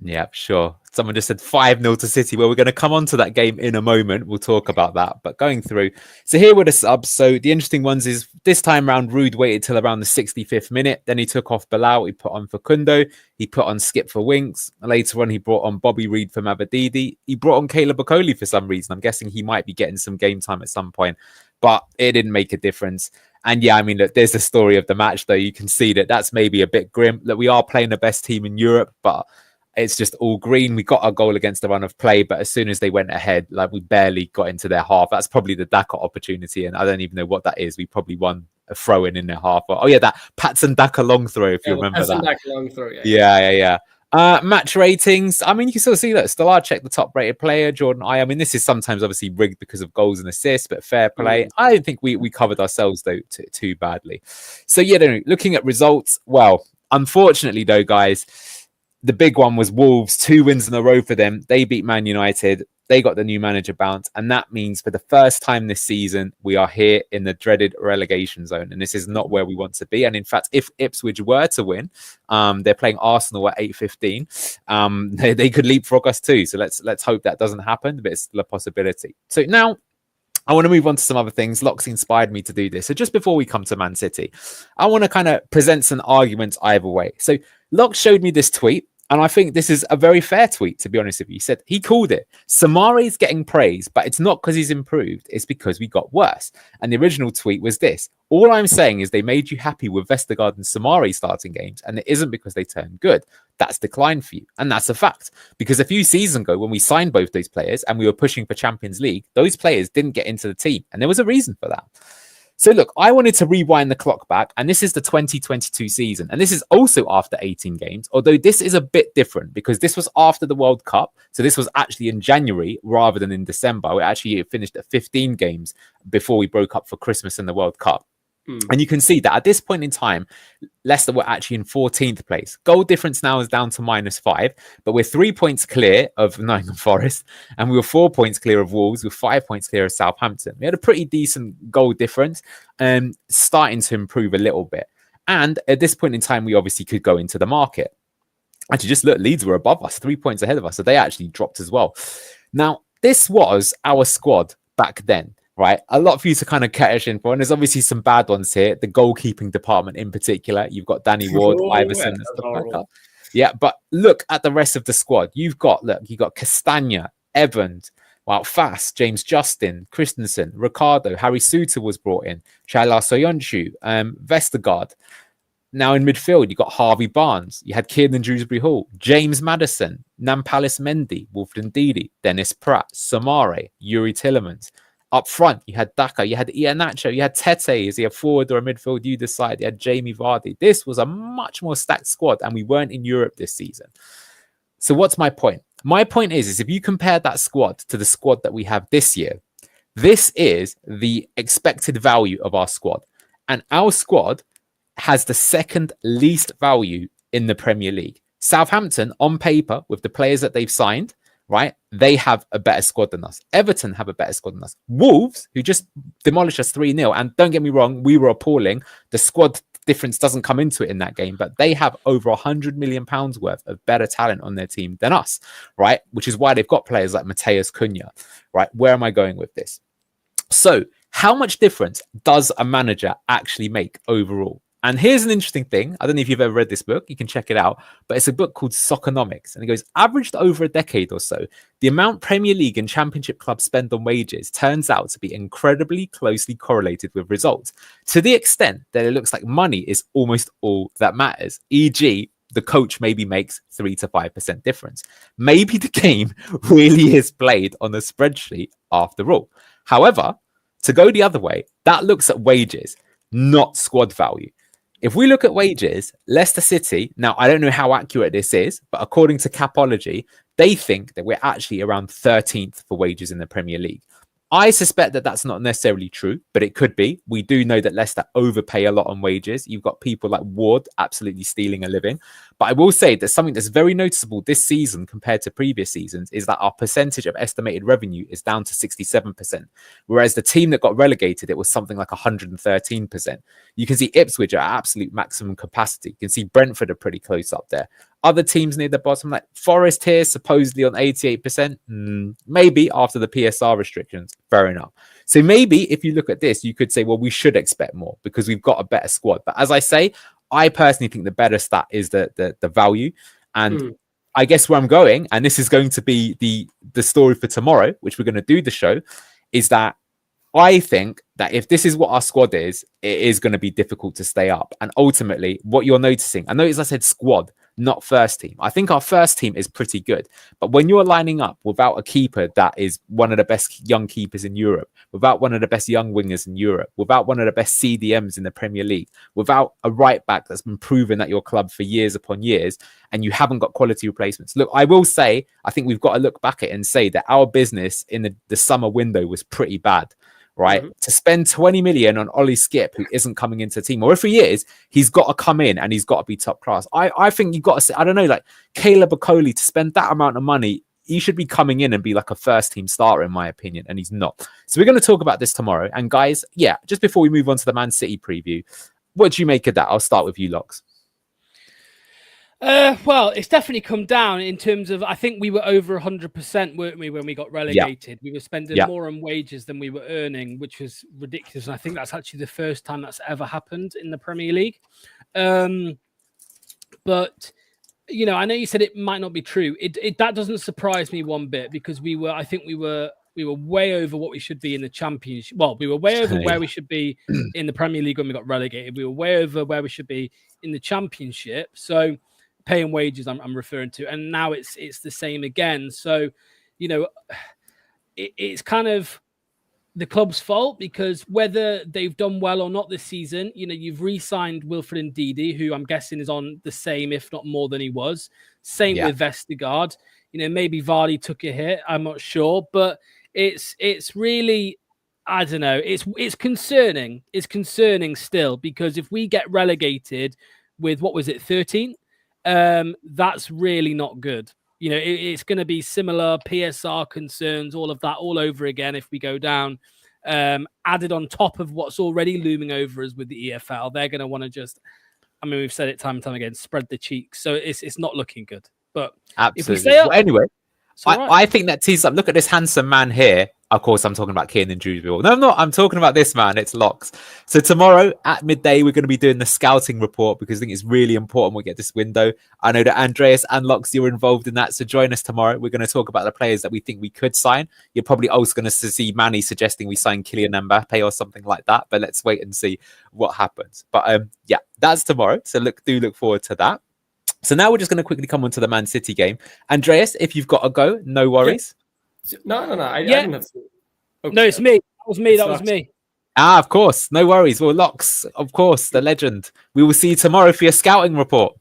Yeah, sure. Someone just said 5-0 to City. Well, we're going to come on to that game in a moment. We'll talk about that. But going through. So here were the subs. So the interesting ones is this time round, Rude waited till around the 65th minute. Then he took off Bilal. He put on Facundo. He put on Skip for Winks. Later on, he brought on Bobby Reed for Mavadidi. He brought on Caleb Okoli for some reason. I'm guessing he might be getting some game time at some point. But it didn't make a difference. And yeah, I mean, look, there's the story of the match, though. You can see that that's maybe a bit grim. That we are playing the best team in Europe, but it's just all green. We got our goal against the run of play, but as soon as they went ahead, like we barely got into their half. That's probably the Daka opportunity, and I don't even know what that is. We probably won a throw in their half. Oh yeah, that Patson Daka long throw, if you remember that. Daka long throw, yeah. Match ratings. I mean, you can still see that Stolarczyk, the top-rated player. Jordan I mean, this is sometimes obviously rigged because of goals and assists, but fair play. I don't think we covered ourselves though too badly. So yeah, looking at results. Well, unfortunately though, guys, the big one was Wolves, 2 wins in a row for them. They beat Man United. They got the new manager bounce. And that means for the first time this season, we are here in the dreaded relegation zone. And this is not where we want to be. And in fact, if Ipswich were to win, they're playing Arsenal at 8:15. They could leapfrog us too. So let's hope that doesn't happen, but it's still a possibility. So now I want to move on to some other things. Locks inspired me to do this. So just before we come to Man City, I want to kind of present some arguments either way. So Locke showed me this tweet. And I think this is a very fair tweet, to be honest with you. He called it, Samari is getting praise, but it's not because he's improved. It's because we got worse. And the original tweet was this. All I'm saying is they made you happy with Vestergaard and Samari starting games, and it isn't because they turned good. That's declined for you. And that's a fact. Because a few seasons ago, when we signed both those players and we were pushing for Champions League, those players didn't get into the team. And there was a reason for that. So look, I wanted to rewind the clock back, and this is the 2022 season. And this is also after 18 games, although this is a bit different because this was after the World Cup. So this was actually in January rather than in December. We actually finished at 15 games before we broke up for Christmas in the World Cup. And you can see that at this point in time, Leicester were actually in 14th place. Goal difference now is down to -5, but we're 3 points clear of Nottingham Forest, and we were 4 points clear of Wolves, with 5 points clear of Southampton. We had a pretty decent goal difference, starting to improve a little bit. And at this point in time, we obviously could go into the market. Actually, just look, Leeds were above us, 3 points ahead of us, so they actually dropped as well. Now, this was our squad back then. Right, a lot for you to kind of catch in for, and there's obviously some bad ones here. The goalkeeping department in particular, you've got Danny Ward, Iverson, and stuff like that. Yeah, but look at the rest of the squad. You've got Castagna, Evans, Fast, James Justin, Christensen, Ricardo, Harry Suter was brought in, Shaila Soyuncu, Vestergaard. Now in midfield, you got Harvey Barnes, you had Kieran Dewsbury Hall, James Maddison, Nampalys Mendy, Wolfden Ndidi, Dennis Pratt, Samare, Yuri Tillemans. Up front, you had Daka, you had Iheanacho, you had Tete. Is he a forward or a midfield? You decide. You had Jamie Vardy. This was a much more stacked squad, and we weren't in Europe this season. So what's my point? My point is if you compare that squad to the squad that we have this year, this is the expected value of our squad. And our squad has the second least value in the Premier League. Southampton, on paper, with the players that they've signed, right, they have a better squad than us. Everton have a better squad than us. Wolves, who just demolished us 3-0, and don't get me wrong, we were appalling. The squad difference doesn't come into it in that game, but they have over £100 million worth of better talent on their team than us, right? Which is why they've got players like Mateus Cunha, right? Where am I going with this? So how much difference does a manager actually make overall? And here's an interesting thing. I don't know if you've ever read this book. You can check it out. But it's a book called Soccernomics. And it goes, averaged over a decade or so, the amount Premier League and Championship clubs spend on wages turns out to be incredibly closely correlated with results, to the extent that it looks like money is almost all that matters. E.g., the coach maybe makes 3 to 5% difference. Maybe the game really is played on a spreadsheet after all. However, to go the other way, that looks at wages, not squad value. If we look at wages, Leicester City, now I don't know how accurate this is, but according to Capology, they think that we're actually around 13th for wages in the Premier League. I suspect that that's not necessarily true, but it could be. We do know that Leicester overpay a lot on wages. You've got people like Ward absolutely stealing a living. But I will say that something that's very noticeable this season compared to previous seasons is that our percentage of estimated revenue is down to 67%. Whereas the team that got relegated, it was something like 113%. You can see Ipswich are at absolute maximum capacity. You can see Brentford are pretty close up there. Other teams near the bottom, like Forest here, supposedly on 88%. Maybe after the PSR restrictions, fair enough. So maybe if you look at this, you could say, well, we should expect more because we've got a better squad. But as I say, I personally think the better stat is the value. And I guess where I'm going, and this is going to be the story for tomorrow, which we're going to do the show, is that I think that if this is what our squad is, it is going to be difficult to stay up. And ultimately, what you're noticing, I notice I said squad, not first team. I think our first team is pretty good. But when you're lining up without a keeper that is one of the best young keepers in Europe, without one of the best young wingers in Europe, without one of the best CDMs in the Premier League, without a right back that's been proven at your club for years upon years, and you haven't got quality replacements. Look, I will say, I think we've got to look back at it and say that our business in the summer window was pretty bad. Right, to spend 20 million on Ollie Skip, who isn't coming into the team, or if he is, he's got to come in and he's got to be top class. I think you've got to say, I don't know, like Caleb Okoli, to spend that amount of money, he should be coming in and be like a first team starter, in my opinion, and he's not. So we're going to talk about this tomorrow. And guys, yeah, just before we move on to the Man City preview, what do you make of that? I'll start with you, Locks. Well, it's definitely come down in terms of, I think we were over 100%, weren't we, when we got relegated? We were spending more on wages than we were earning, which was ridiculous. And I think that's actually the first time that's ever happened in the Premier League. But, you know, I know you said it might not be true. That doesn't surprise me one bit, because we were way over what we should be in the Championship. Well, we were way over where we should be in the Premier League when we got relegated. We were way over where we should be in the Championship. So paying wages I'm referring to, and now it's the same again. So, you know, it's kind of the club's fault, because whether they've done well or not this season, you know, you've re-signed Wilfred Ndidi, who I'm guessing is on the same, if not more than he was. Same with Vestergaard. You know, maybe Vardy took a hit, I'm not sure, but it's really, I don't know, it's concerning. It's concerning still, because if we get relegated with, what was it, 13th? That's really not good. You know, it's going to be similar PSR concerns, all of that all over again if we go down. Added on top of what's already looming over us with the EFL, they're going to want to just, I mean, we've said it time and time again, spread the cheeks. So it's not looking good. But absolutely. If we stay up, well, anyway, right. I think that tees up. Look at this handsome man here. Of course, I'm talking about Kiernan Drewsville. No, I'm not. I'm talking about this man. It's Locks. So tomorrow at midday, we're going to be doing the scouting report, because I think it's really important we get this window. I know that Andreas and Locks, you're involved in that. So join us tomorrow. We're going to talk about the players that we think we could sign. You're probably also going to see Manny suggesting we sign Kylian Mbappe or something like that. But let's wait and see what happens. But yeah, that's tomorrow. So look forward to that. So now we're just going to quickly come on to the Man City game. Andreas, if you've got to go, no worries. Yeah. No. I didn't have to. Okay. No, it's me. That was me. Ah, of course. No worries. Well, Locks, of course, the legend. We will see you tomorrow for your scouting report.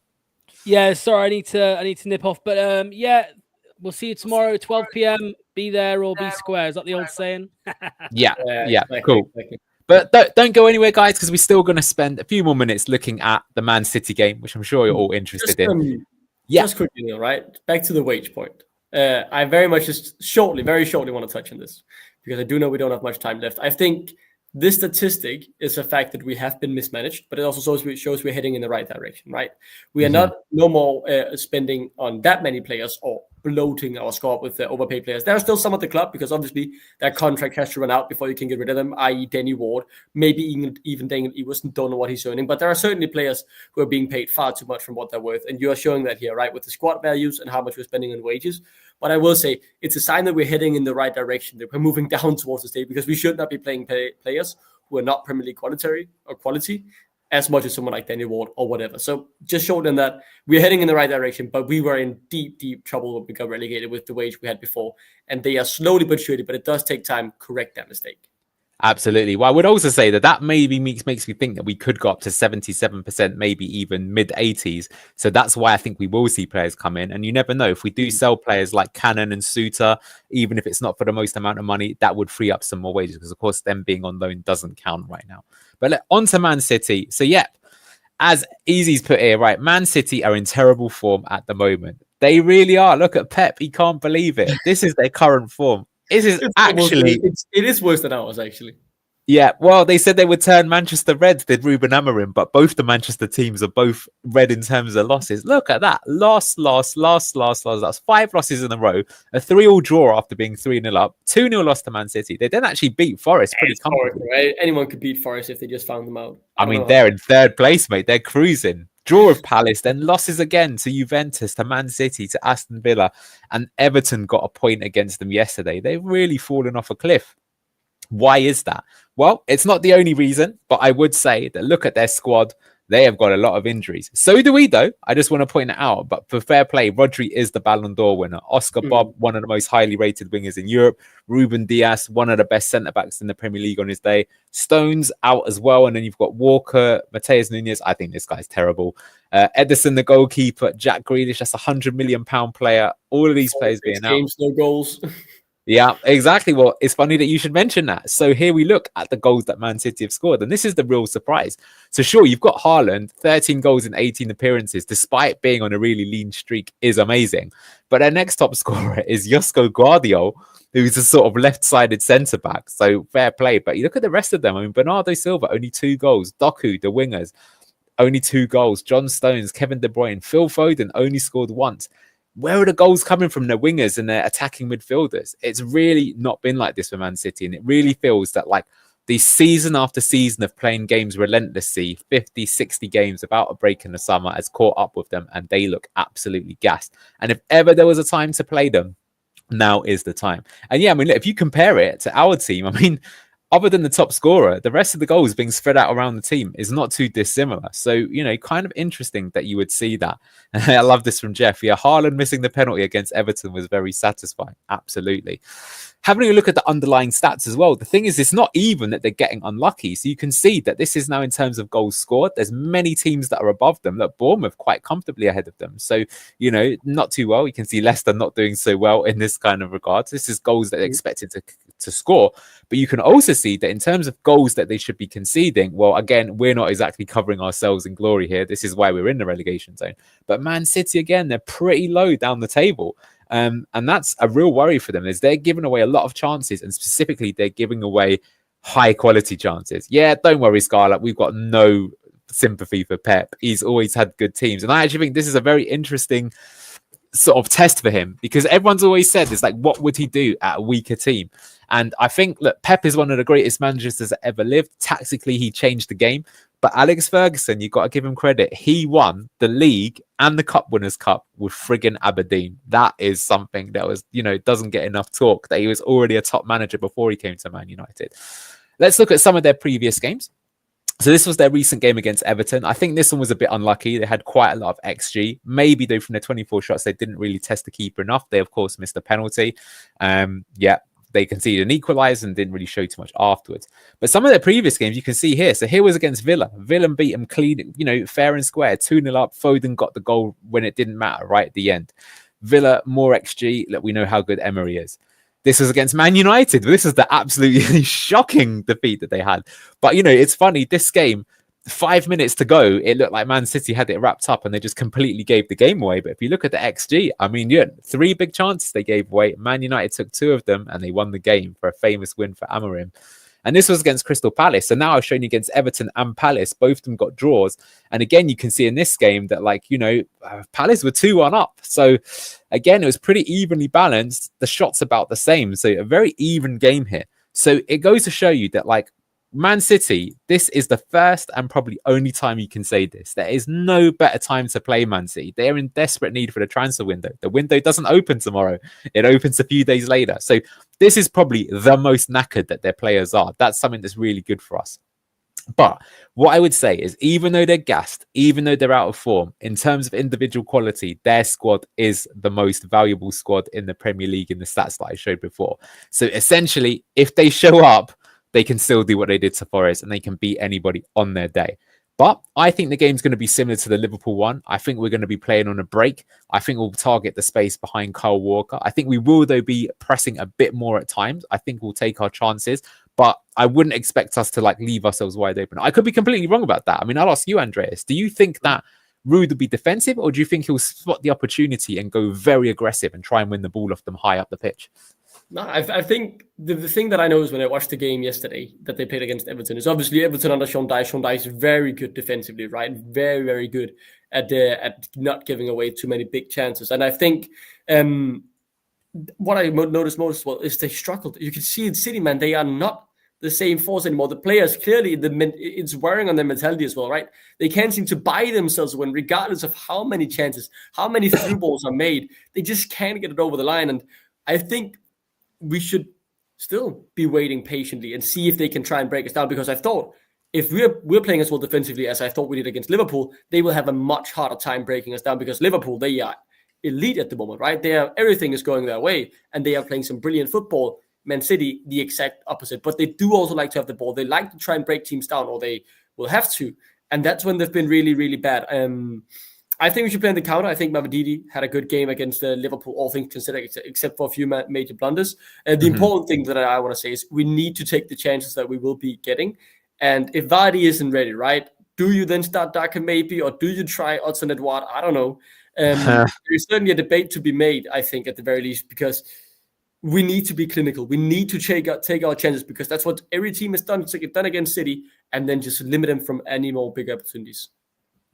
Yeah, sorry, I need to nip off. But yeah, we'll see you tomorrow, 12 p.m. Be there or be square. Is that the old saying? Yeah, cool. But But don't go anywhere, guys, because we're still going to spend a few more minutes looking at the Man City game, which I'm sure you're all interested in. Just quickly, Neil, right? Back to the wage point. I very much very shortly want to touch on this because I do know we don't have much time left. I think this statistic is a fact that we have been mismanaged, but it also shows we're heading in the right direction, right? We are not no more spending on that many players or bloating our squad with the overpaid players. There are still some at the club because obviously that contract has to run out before you can get rid of them, i.e. Danny Ward, maybe even Daniel Iversen, don't know what he's earning, but there are certainly players who are being paid far too much from what they're worth, and you are showing that here, right, with the squad values and how much we're spending on wages. But I will say it's a sign that we're heading in the right direction, that we're moving down towards the state, because we should not be playing players who are not Premier League quality as much as someone like Danny Ward or whatever. So just showing them that we're heading in the right direction, but we were in deep, deep trouble when we got relegated with the wage we had before. And they are slowly but surely, but it does take time to correct that mistake. Absolutely. Well, I would also say that maybe makes me think that we could go up to 77%, maybe even mid 80s. So that's why I think we will see players come in. And you never know, if we do sell players like Cannon and Suter, even if it's not for the most amount of money, that would free up some more wages, because of course them being on loan doesn't count right now. But on to Man City. So as Easy's put here, right, Man City are in terrible form at the moment. They really are. Look at Pep. He can't believe it. This is their current form. It is worse than ours, actually. Yeah, well, they said they would turn Manchester red, did Ruben Amorim, but both the Manchester teams are both red in terms of losses. Look at that. Loss. That's 5 losses in a row. A 3-3 draw after being 3-0 up. 2-0 loss to Man City. They didn't actually beat Forest pretty comfortably. Right? Anyone could beat Forest if they just found them out. I mean, they're in 3rd place, mate. They're cruising. Draw with Palace, then losses again to Juventus, to Man City, to Aston Villa, and Everton got a point against them yesterday. They've really fallen off a cliff. Why is that? Well, it's not the only reason, but I would say that look at their squad. They have got a lot of injuries. So do we, though. I just want to point it out. But for fair play, Rodri is the Ballon d'Or winner. Oscar Bob, one of the most highly rated wingers in Europe. Ruben Dias, one of the best centre-backs in the Premier League on his day. Stones out as well. And then you've got Walker, Mateus Nunes. I think this guy's terrible. Ederson, the goalkeeper. Jack Grealish, that's £100 million player. All of these players being out. Games, no goals. Yeah, exactly. Well, it's funny that you should mention that. So here we look at the goals that Man City have scored, and this is the real surprise. So sure, you've got Haaland, 13 goals in 18 appearances, despite being on a really lean streak, is amazing. But their next top scorer is Josko Guardiola, who's a sort of left-sided centre-back. So fair play. But you look at the rest of them. I mean, Bernardo Silva, only 2 goals. Doku, the wingers, only 2 goals. John Stones, Kevin De Bruyne, Phil Foden only scored once. Where are the goals coming from? The wingers and their attacking midfielders? It's really not been like this for Man City. And it really feels that like the season after season of playing games relentlessly, 50, 60 games without a break in the summer has caught up with them, and they look absolutely gassed. And if ever there was a time to play them, now is the time. And yeah, I mean, look, if you compare it to our team, I mean, other than the top scorer, the rest of the goals being spread out around the team is not too dissimilar. So, you know, kind of interesting that you would see that. I love this from Jeff. Yeah, Haaland missing the penalty against Everton was very satisfying. Absolutely. Having a look at the underlying stats as well, the thing is, it's not even that they're getting unlucky. So you can see that this is now in terms of goals scored. There's many teams that are above them. Look, Bournemouth quite comfortably ahead of them. So, you know, not too well. You can see Leicester not doing so well in this kind of regard. This is goals that they're expected to score. But you can also see that in terms of goals that they should be conceding, well, again, we're not exactly covering ourselves in glory here. This is why we're in the relegation zone. But Man City, again, they're pretty low down the table. And that's a real worry for them, is they're giving away a lot of chances, and specifically they're giving away high quality chances. Yeah, don't worry, Scarlett. We've got no sympathy for Pep. He's always had good teams. And I actually think this is a very interesting sort of test for him, because everyone's always said it's like, what would he do at a weaker team? And I think, look, Pep is one of the greatest managers that's ever lived. Tactically, he changed the game. But Alex Ferguson, you've got to give him credit. He won the league and the Cup Winners' Cup with friggin' Aberdeen. That is something that was, you know, doesn't get enough talk, that he was already a top manager before he came to Man United. Let's look at some of their previous games. So this was their recent game against Everton. I think this one was a bit unlucky. They had quite a lot of XG. Maybe though from their 24 shots, they didn't really test the keeper enough. They, of course, missed a penalty. They conceded an equaliser and didn't really show too much afterwards. But some of their previous games you can see here. So here was against Villa. Villa beat them clean, you know, fair and square. 2-0 up. Foden got the goal when it didn't matter right at the end. Villa, more XG. Look, we know how good Emery is. This was against Man United. This is the absolutely shocking defeat that they had. But, it's funny, this game, 5 minutes to go, it looked like Man City had it wrapped up and they just completely gave the game away. But if you look at the XG, I mean, 3 big chances they gave away. Man United took 2 of them and they won the game for a famous win for Amorim. And this was against Crystal Palace. So now I've shown you against Everton and Palace. Both of them got draws. And again, you can see in this game that, Palace were 2-1 up. So again, it was pretty evenly balanced. The shots about the same. So a very even game here. So it goes to show you that, Man City, this is the first and probably only time you can say this. There is no better time to play Man City. They're in desperate need for the transfer window. The window doesn't open tomorrow. It opens a few days later. So this is probably the most knackered that their players are. That's something that's really good for us. But what I would say is, even though they're gassed, even though they're out of form, in terms of individual quality, their squad is the most valuable squad in the Premier League in the stats that I showed before. So essentially, if they show up, they can still do what they did to Forest and they can beat anybody on their day. But I think the game's going to be similar to the Liverpool one. I think we're going to be playing on a break. I think we'll target the space behind Kyle Walker. I think we will, though, be pressing a bit more at times. I think we'll take our chances, but I wouldn't expect us to leave ourselves wide open. I could be completely wrong about that. I mean, I'll ask you, Andreas, do you think that Ruud will be defensive, or do you think he'll spot the opportunity and go very aggressive and try and win the ball off them high up the pitch? No, I think the thing that I noticed when I watched the game yesterday that they played against Everton is obviously Everton under Sean Dyche. Sean Dyche is very good defensively, right? Very, very good at not giving away too many big chances. And I think what I noticed most is they struggled. You can see in City, man, they are not the same force anymore. The players clearly, it's wearing on their mentality as well, right? They can't seem to buy themselves when, regardless of how many chances, how many through balls are made, they just can't get it over the line. And I think we should still be waiting patiently and see if they can try and break us down, because I thought if we're playing as well defensively as I thought we did against Liverpool, they will have a much harder time breaking us down, because Liverpool, they are elite at the moment, right? Everything is going their way and they are playing some brilliant football. Man City, the exact opposite, but they do also like to have the ball. They like to try and break teams down, or they will have to, and that's when they've been really, really bad. I think we should play on the counter. I think Mavididi had a good game against Liverpool, all things considered, except for a few major blunders. The important thing that I want to say is we need to take the chances that we will be getting. And if Vardy isn't ready, right, do you then start Daka maybe, or do you try Odsonne Edouard? I don't know. There's certainly a debate to be made, I think, at the very least, because we need to be clinical. We need to take our chances, because that's what every team has done. It's like it's done against City, and then just limit them from any more big opportunities.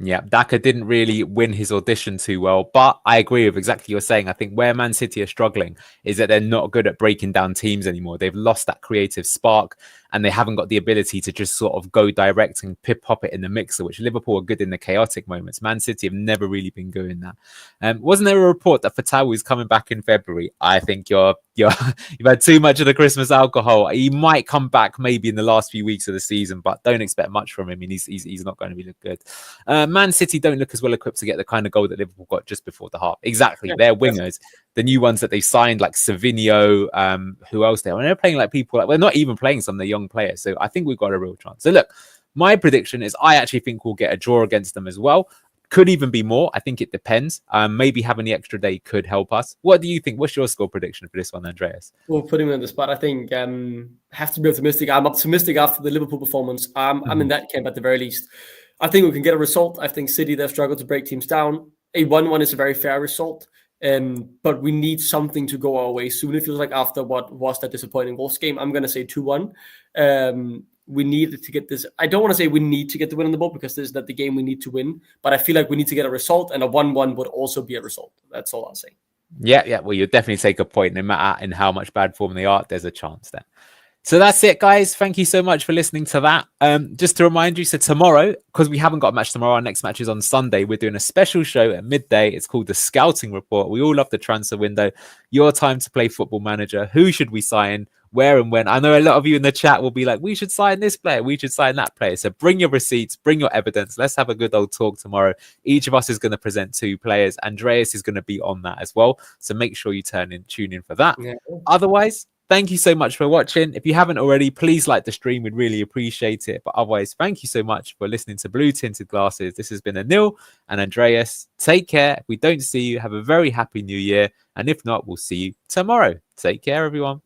Yeah, Daka didn't really win his audition too well, but I agree with exactly what you're saying. I think where Man City are struggling is that they're not good at breaking down teams anymore. They've lost that creative spark, and they haven't got the ability to just sort of go direct and pop it in the mixer, which Liverpool are good in the chaotic moments. Man City have never really been doing that. Wasn't there a report that Fatawu is coming back in February? I think you've had too much of the Christmas alcohol. He might come back maybe in the last few weeks of the season, but don't expect much from him. And he's not going to be good. Man City don't look as well equipped to get the kind of goal that Liverpool got just before the half. Exactly. They're wingers. The new ones that they signed, like Savinho, who else they are? And they're playing like people, we're not even playing some of the young players. So I think we've got a real chance. So look, my prediction is I actually think we'll get a draw against them as well. Could even be more. I think it depends. Maybe having the extra day could help us. What do you think? What's your score prediction for this one, Andreas? Well, putting me on the spot, I think have to be optimistic. I'm optimistic after the Liverpool performance. I'm in that camp at the very least. I think we can get a result. I think City, they've struggled to break teams down. A 1-1 is a very fair result. But we need something to go our way soon. It feels like after what was that disappointing Wolves game, I'm going to say 2-1. We need to get this. I don't want to say we need to get the win on the board, because this is not the game we need to win. But I feel like we need to get a result, and a 1-1 would also be a result. That's all I'll say. Yeah. Well, you'll definitely take a point. No matter in how much bad form they are, there's a chance there. So that's it, guys. Thank you so much for listening to that. Just to remind you, so tomorrow, because we haven't got a match tomorrow, our next match is on Sunday. We're doing a special show at midday. It's called the Scouting Report. We all love the transfer window. Your time to play Football Manager. Who should we sign? Where and when? I know a lot of you in the chat will be like, we should sign this player. We should sign that player. So bring your receipts, bring your evidence. Let's have a good old talk tomorrow. Each of us is going to present 2 players. Andreas is going to be on that as well. So make sure you tune in for that. Yeah. Otherwise, thank you so much for watching. If you haven't already, please like the stream. We'd really appreciate it. But otherwise, thank you so much for listening to Blue Tinted Glasses. This has been Anil and Andreas. Take care. If we don't see you, have a very happy new year. And if not, we'll see you tomorrow. Take care, everyone.